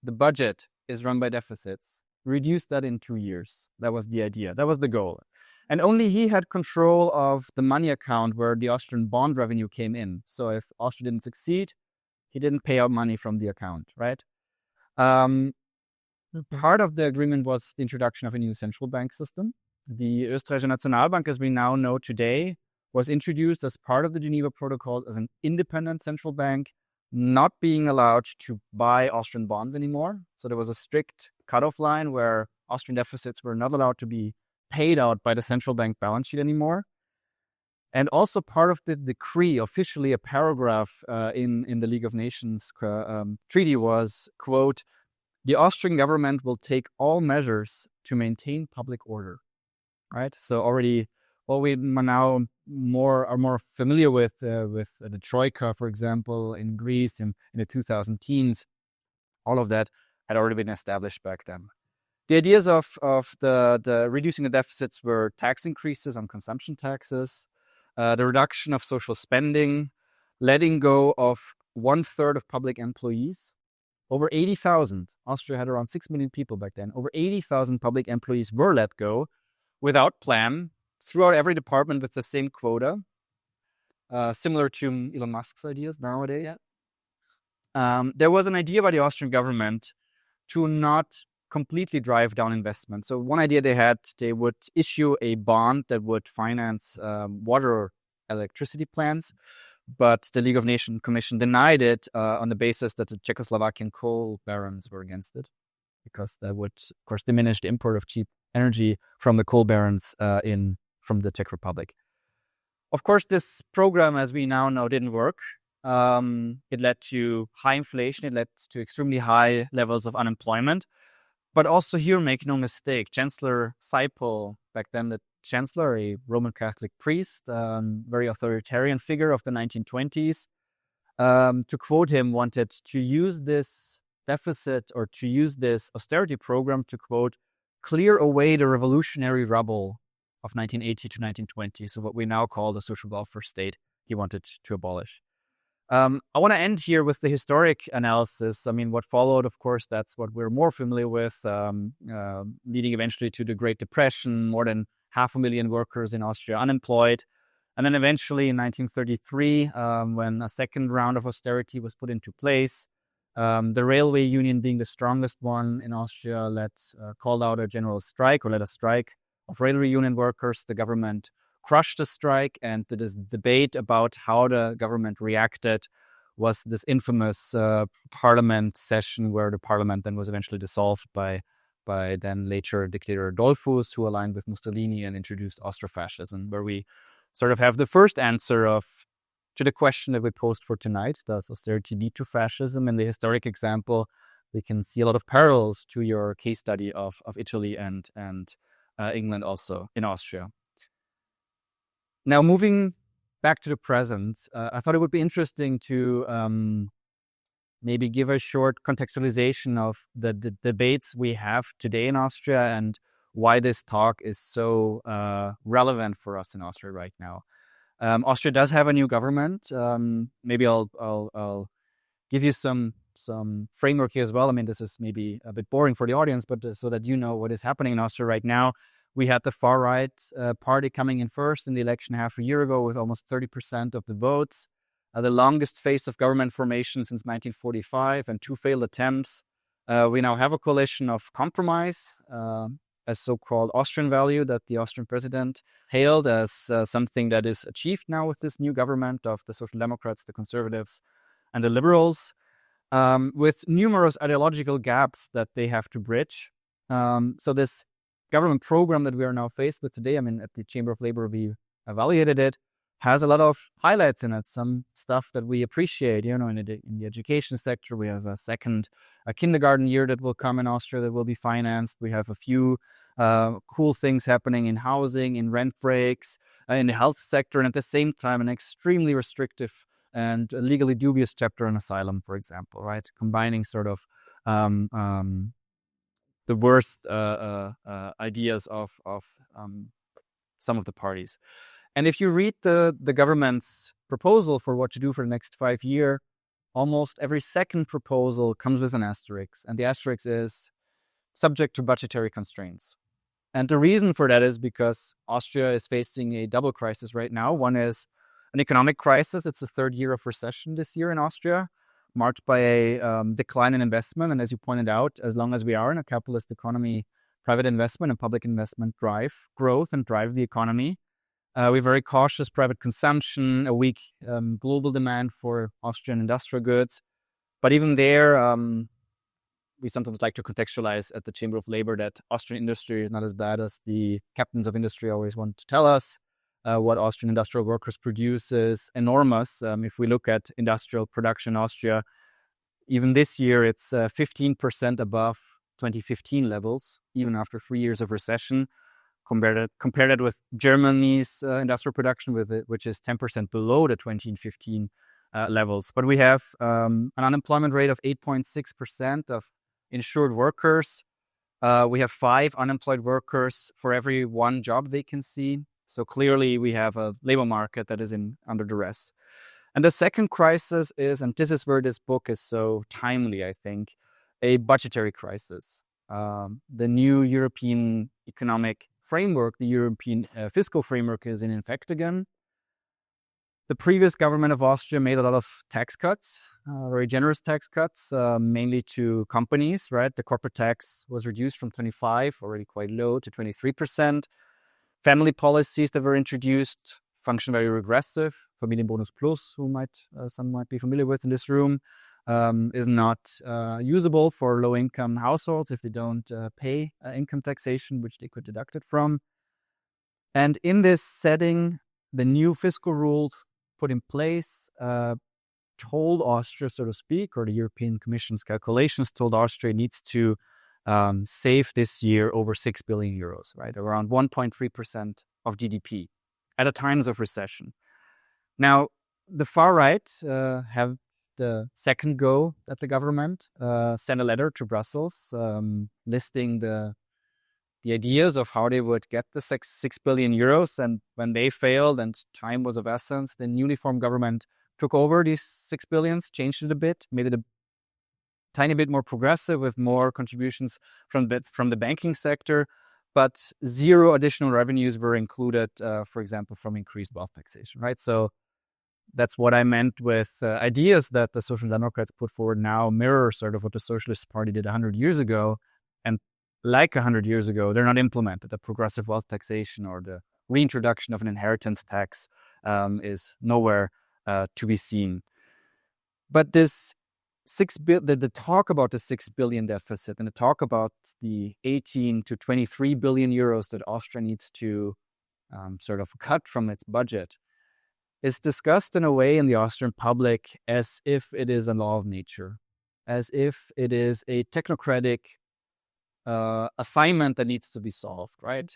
the budget is run by deficits. Reduce that in 2 years. That was the idea. That was the goal. And only he had control of the money account where the Austrian bond revenue came in. So if Austria didn't succeed, he didn't pay out money from the account, right? Part of the agreement was the introduction of a new central bank system. The Österreichische Nationalbank, as we now know today, was introduced as part of the Geneva Protocol as an independent central bank, not being allowed to buy Austrian bonds anymore. So there was a strict cutoff line where Austrian deficits were not allowed to be paid out by the central bank balance sheet anymore. And also part of the decree, officially a paragraph in the League of Nations treaty was, quote, the Austrian government will take all measures to maintain public order, right? So already what we now are more familiar with the Troika, for example, in Greece in the 2010s, all of that had already been established back then. The ideas of the reducing the deficits were tax increases on consumption taxes, the reduction of social spending, letting go of 1/3 of public employees. Over 80,000, Austria had around 6 million people back then, over 80,000 public employees were let go without plan, throughout every department with the same quota, similar to Elon Musk's ideas nowadays. Yeah. There was an idea by the Austrian government to not completely drive down investment. So one idea they would issue a bond that would finance water or electricity plants, but the League of Nations Commission denied it on the basis that the Czechoslovakian coal barons were against it, because that would, of course, diminish the import of cheap energy from the coal barons from the Czech Republic. Of course, this program, as we now know, didn't work. It led to high inflation. It led to extremely high levels of unemployment. But also here, make no mistake, Chancellor Seipel, back then the Chancellor, a Roman Catholic priest, very authoritarian figure of the 1920s, to quote him, wanted to use this deficit or to use this austerity program to, quote, clear away the revolutionary rubble of 1980 to 1920. So what we now call the social welfare state, he wanted to abolish. I want to end here with the historic analysis. I mean, what followed, of course, that's what we're more familiar with, leading eventually to the Great Depression, more than 500,000 workers in Austria unemployed. And then eventually in 1933, when a second round of austerity was put into place, the railway union, being the strongest one in Austria, called out a general strike, or led a strike of railway union workers. The government crushed the strike, and this debate about how the government reacted was this infamous parliament session where the parliament then was eventually dissolved by then later dictator Dollfuss, who aligned with Mussolini and introduced Austrofascism, where we sort of have the first answer to the question that we posed for tonight: does austerity lead to fascism? In the historic example, we can see a lot of parallels to your case study of Italy and England, also in Austria. Now, moving back to the present, I thought it would be interesting to maybe give a short contextualization of the debates we have today in Austria and why this talk is so relevant for us in Austria right now. Austria does have a new government. Maybe I'll give you some framework here as well. I mean, this is maybe a bit boring for the audience, but so that you know what is happening in Austria right now. We had the far-right party coming in first in the election half a year ago with almost 30% of the votes. The longest phase of government formation since 1945 and 2 failed attempts. We now have a coalition of compromise, a so-called Austrian value that the Austrian president hailed as something that is achieved now with this new government of the Social Democrats, the Conservatives, and the Liberals, with numerous ideological gaps that they have to bridge. So this government program that we are now faced with today, I mean, at the Chamber of Labor, we evaluated it, has a lot of highlights in it, some stuff that we appreciate. In the education sector, we have a kindergarten year that will come in Austria that will be financed. We have a few cool things happening in housing, in rent breaks, in the health sector, and at the same time, an extremely restrictive and legally dubious chapter on asylum, for example, right? Combining sort of the worst ideas of some of the parties. And if you read the government's proposal for what to do for the next 5 years, almost every second proposal comes with an asterisk. And the asterisk is subject to budgetary constraints. And the reason for that is because Austria is facing a double crisis right now. One is an economic crisis. It's the 3rd year of recession this year in Austria, marked by a decline in investment. And as you pointed out, as long as we are in a capitalist economy, private investment and public investment drive growth and drive the economy. We're very cautious private consumption, a weak global demand for Austrian industrial goods. But even there, we sometimes like to contextualize at the Chamber of Labor that Austrian industry is not as bad as the captains of industry always want to tell us. What Austrian industrial workers produce is enormous. If we look at industrial production in Austria, even this year, it's 15% above 2015 levels, even after 3 years of recession. Compare that with Germany's industrial production, which is 10% below the 2015 levels. But we have an unemployment rate of 8.6% of insured workers. We have 5 unemployed workers for every 1 job vacancy. So clearly we have a labor market that is under duress. And the second crisis is, and this is where this book is so timely, I think, a budgetary crisis. The new European economic framework, the European fiscal framework, is in effect again. The previous government of Austria made a lot of tax cuts, very generous tax cuts, mainly to companies, right? The corporate tax was reduced from 25, already quite low, to 23%. Family policies that were introduced function very regressive. Familienbonus Plus, who some might be familiar with in this room, is not usable for low-income households if they don't pay income taxation, which they could deduct it from. And in this setting, the new fiscal rules put in place told Austria, so to speak, or the European Commission's calculations told Austria needs to save this year over 6 billion euros, right? Around 1.3% of GDP at a times of recession. Now, the far right have the second go at the government, sent a letter to Brussels listing the ideas of how they would get the 6 billion euros. And when they failed and time was of essence, the newly formed government took over these 6 billions, changed it a bit, made it a tiny bit more progressive with more contributions from the banking sector, but zero additional revenues were included, for example, from increased wealth taxation, right? So that's what I meant with ideas that the Social Democrats put forward now mirror sort of what the Socialist Party did 100 years ago. And like 100 years ago, they're not implemented. The progressive wealth taxation or the reintroduction of an inheritance tax is nowhere to be seen. But this the talk about the 6 billion deficit and the talk about the 18 to 23 billion euros that Austria needs to sort of cut from its budget is discussed in a way in the Austrian public as if it is a law of nature, as if it is a technocratic assignment that needs to be solved, right?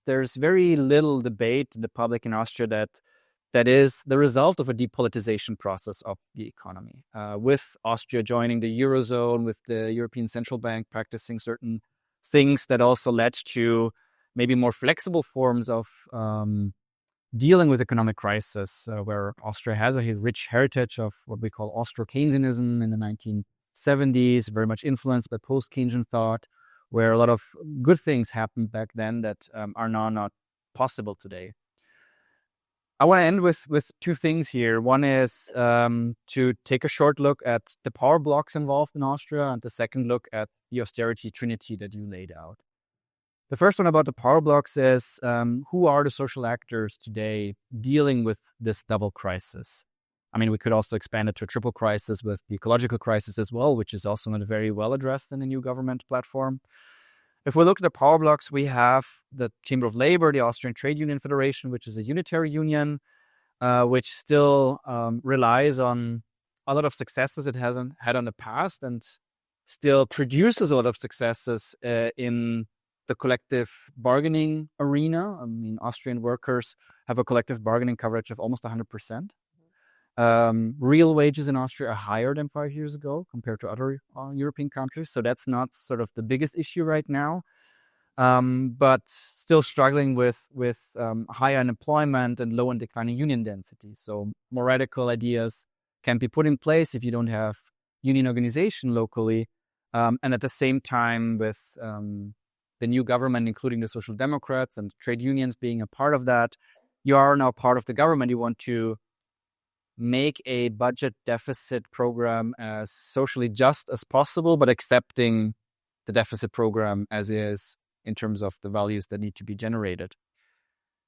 There's very little debate in the public in Austria that is the result of a depolitization process of the economy. With Austria joining the Eurozone, with the European Central Bank practicing certain things that also led to maybe more flexible forms of dealing with economic crisis, where Austria has a rich heritage of what we call Austro-Keynesianism in the 1970s, very much influenced by post-Keynesian thought, where a lot of good things happened back then that are now not possible today. I want to end with two things here. One is to take a short look at the power blocks involved in Austria, and the second look at the austerity trinity that you laid out. The first one about the power blocks is who are the social actors today dealing with this double crisis? I mean, we could also expand it to a triple crisis with the ecological crisis as well, which is also not very well addressed in the new government platform. If we look at the power blocks, we have the Chamber of Labor, the Austrian Trade Union Federation, which is a unitary union, which still relies on a lot of successes it hasn't had in the past and still produces a lot of successes in the collective bargaining arena. I mean, Austrian workers have a collective bargaining coverage of almost 100%. Real wages in Austria are higher than 5 years ago compared to other European countries. So that's not sort of the biggest issue right now, but still struggling with high unemployment and low and declining union density. So more radical ideas can be put in place if you don't have union organization locally. And at the same time with the new government, including the Social Democrats and trade unions being a part of that, you are now part of the government. You want to make a budget deficit program as socially just as possible, but accepting the deficit program as is in terms of the values that need to be generated.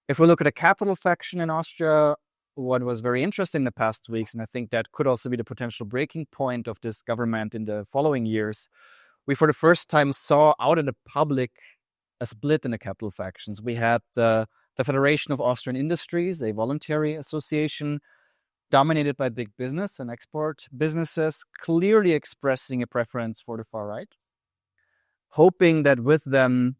If we look at a capital faction in Austria, what was very interesting in the past weeks, and I think that could also be the potential breaking point of this government in the following years, we for the first time saw out in the public a split in the capital factions. We had the Federation of Austrian Industries, a voluntary association, dominated by big business and export businesses, clearly expressing a preference for the far right, hoping that with them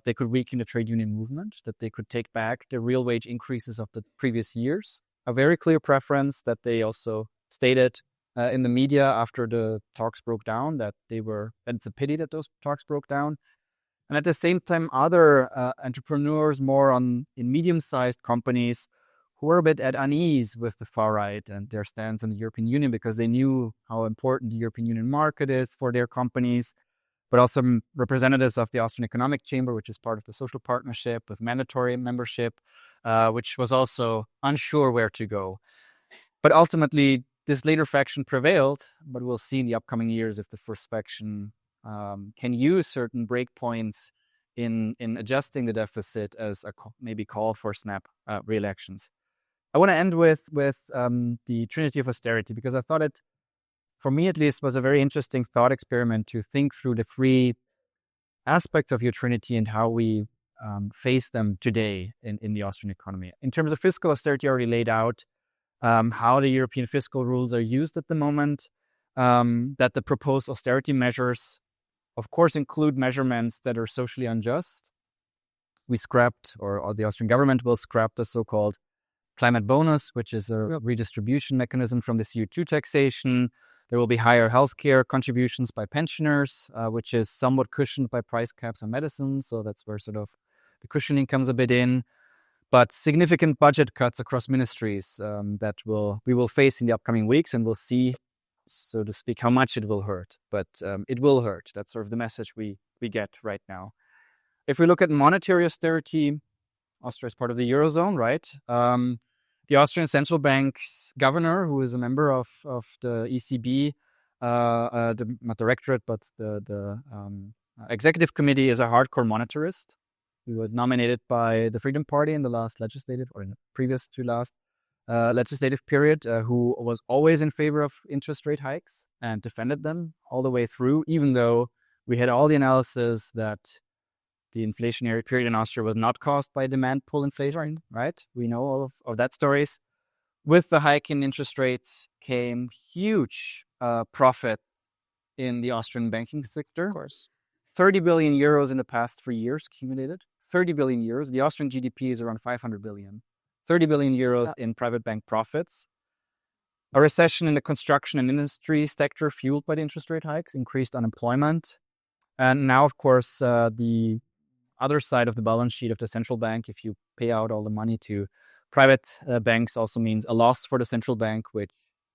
they could weaken the trade union movement, that they could take back the real wage increases of the previous years. A very clear preference that they also stated in the media after the talks broke down, that it's a pity that those talks broke down. And at the same time, other entrepreneurs more in medium-sized companies who were a bit at unease with the far right and their stance on the European Union because they knew how important the European Union market is for their companies, but also representatives of the Austrian Economic Chamber, which is part of the social partnership with mandatory membership, which was also unsure where to go. But ultimately, this later faction prevailed, but we'll see in the upcoming years if the first faction can use certain breakpoints in adjusting the deficit as maybe call for snap re-elections. I want to end with the Trinity of Austerity, because I thought it, for me at least, was a very interesting thought experiment to think through the three aspects of your Trinity and how we face them today in the Austrian economy. In terms of fiscal austerity, I already laid out how the European fiscal rules are used at the moment, that the proposed austerity measures, of course, include measurements that are socially unjust. We scrapped, or the Austrian government will scrap, the so-called climate bonus, which is a redistribution mechanism from the CO2 taxation. There will be higher healthcare contributions by pensioners, which is somewhat cushioned by price caps on medicine. So that's where sort of the cushioning comes a bit in. But significant budget cuts across ministries that we will face in the upcoming weeks, and we'll see, so to speak, how much it will hurt. But it will hurt. That's sort of the message we get right now. If we look at monetary austerity, Austria is part of the Eurozone, right? The Austrian Central Bank's governor, who is a member of the ECB, not directorate, but the executive committee, is a hardcore monetarist. He was nominated by the Freedom Party in the last legislative, or in the previous to last legislative period, who was always in favor of interest rate hikes and defended them all the way through, even though we had all the analysis that the inflationary period in Austria was not caused by demand pull inflation, right? We know all of that stories. With the hike in interest rates came huge profit in the Austrian banking sector. Of course. 30 billion euros in the past 3 years accumulated. 30 billion euros. The Austrian GDP is around 500 billion. 30 billion euros in private bank profits. A recession in the construction and industry sector fueled by the interest rate hikes, increased unemployment. And now, of course, the other side of the balance sheet of the central bank, if you pay out all the money to private banks, also means a loss for the central bank, which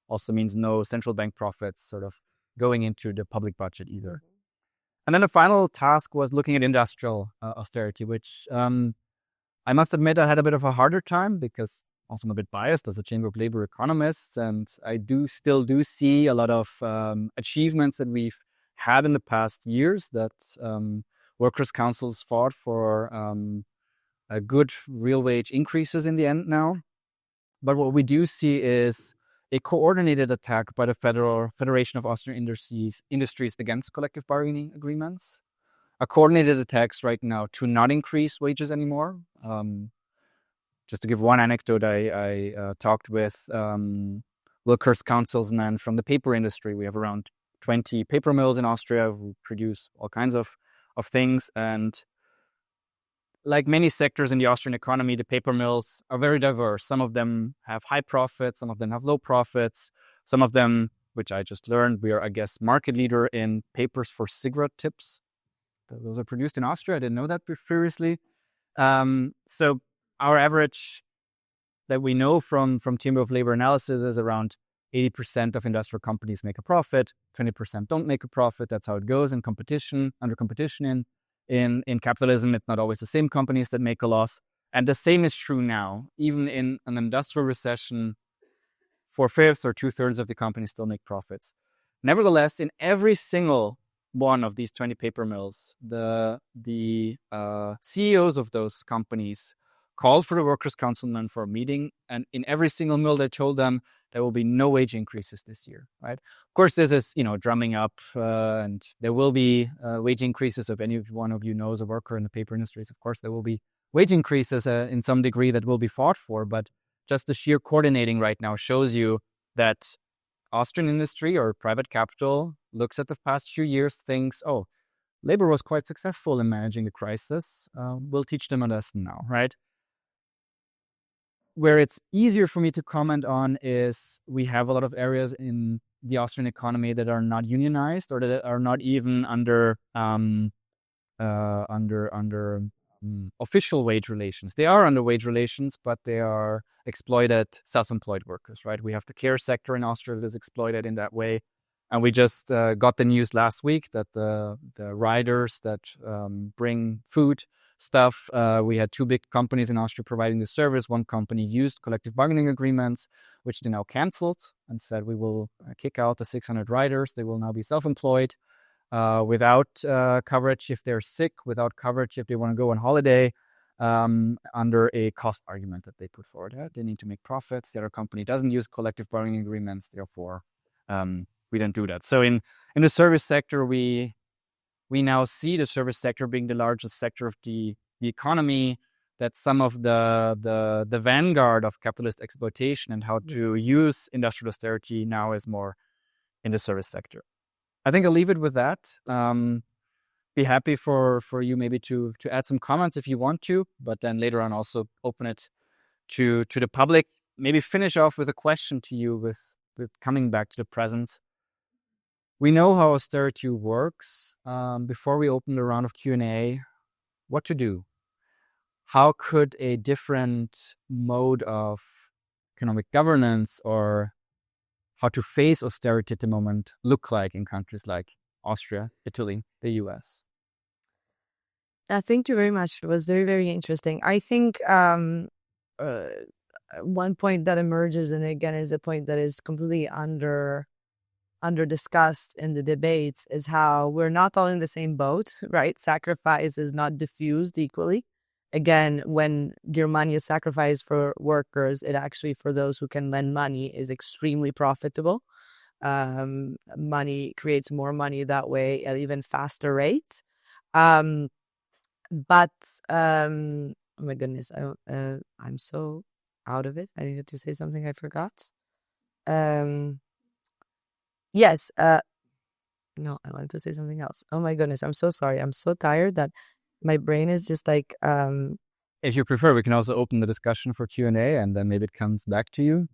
also means no central bank profits sort of going into the public budget either. And then the final task was looking at industrial austerity, which I must admit I had a bit of a harder time, because also I'm a bit biased as a Chamber of Labor economist, and I still do see a lot of achievements that we've had in the past years, that workers' councils fought for a good real wage increases in the end now. But what we do see is a coordinated attack by the Federation of Austrian Industries against collective bargaining agreements. A coordinated attacks right now to not increase wages anymore. Just to give one anecdote, I talked with workers' councilsmen from the paper industry. We have around 20 paper mills in Austria who produce all kinds of things, and like many sectors in the Austrian economy, the paper mills are very diverse. Some of them have high profits, some of them have low profits, some of them, which I just learned, we are, I guess, market leader in papers for cigarette tips. Those are produced in Austria. I didn't know that previously. So our average that we know from Chamber of Labor analysis is around 80% of industrial companies make a profit, 20% don't make a profit. That's how it goes in competition, under competition. In capitalism, it's not always the same companies that make a loss. And the same is true now. Even in an industrial recession, 4/5 or 2/3 of the companies still make profits. Nevertheless, in every single one of these 20 paper mills, the CEOs of those companies called for the workers' councilmen for a meeting, and in every single mill they told them there will be no wage increases this year, right? Of course, this is, drumming up, and there will be wage increases. If any one of you knows a worker in the paper industries, of course, there will be wage increases in some degree that will be fought for, but just the sheer coordinating right now shows you that Austrian industry or private capital looks at the past few years, thinks, oh, labor was quite successful in managing the crisis. We'll teach them a lesson now, right? Where it's easier for me to comment on is we have a lot of areas in the Austrian economy that are not unionized, or that are not even under official wage relations. They are under wage relations, but they are exploited self-employed workers, right? We have the care sector in Austria that is exploited in that way. And we just got the news last week that the riders that bring food stuff, we had 2 big companies in Austria providing the service. One company used collective bargaining agreements, which they now canceled and said we will kick out the 600 riders. They will now be self-employed without coverage if they're sick, without coverage if they want to go on holiday. under a cost argument that they put forward. They need to make profits. The other company doesn't use collective bargaining agreements, therefore we don't do that. So in the service sector, we now see the service sector being the largest sector of the economy. That's some of the vanguard of capitalist exploitation, and how to use industrial austerity now is more in the service sector. I think I'll leave it with that. Be happy for you maybe to add some comments if you want to, but then later on also open it to the public. Maybe finish off with a question to you with coming back to the present. We know how austerity works. Before we open the round of Q&A, what to do? How could a different mode of economic governance, or how to face austerity at the moment, look like in countries like Austria, Italy, the US? Thank you very much. It was very, very interesting. I think one point that emerges, and again is a point that is completely under discussed in the debates, is how we're not all in the same boat, right? Sacrifice is not diffused equally. Again, when your money is sacrificed for workers, it actually, for those who can lend money, is extremely profitable. Money creates more money that way at even faster rate. But oh my goodness, I'm so out of it. I needed to say something I forgot. Yes. No, I wanted to say something else. Oh my goodness, I'm so sorry. I'm so tired that my brain is just like. If you prefer, we can also open the discussion for Q&A, and then maybe it comes back to you.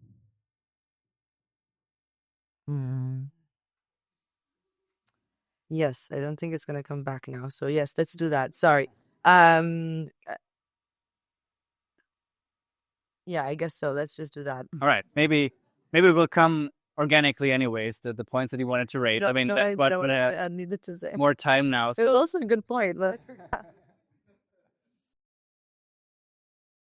Yes, I don't think it's gonna come back now. So yes, let's do that. Sorry. Yeah, I guess so. Let's just do that. All right. Maybe we'll come organically anyways, the points that you wanted to raise. No, I mean, I needed to say more time now. It was also a good point, but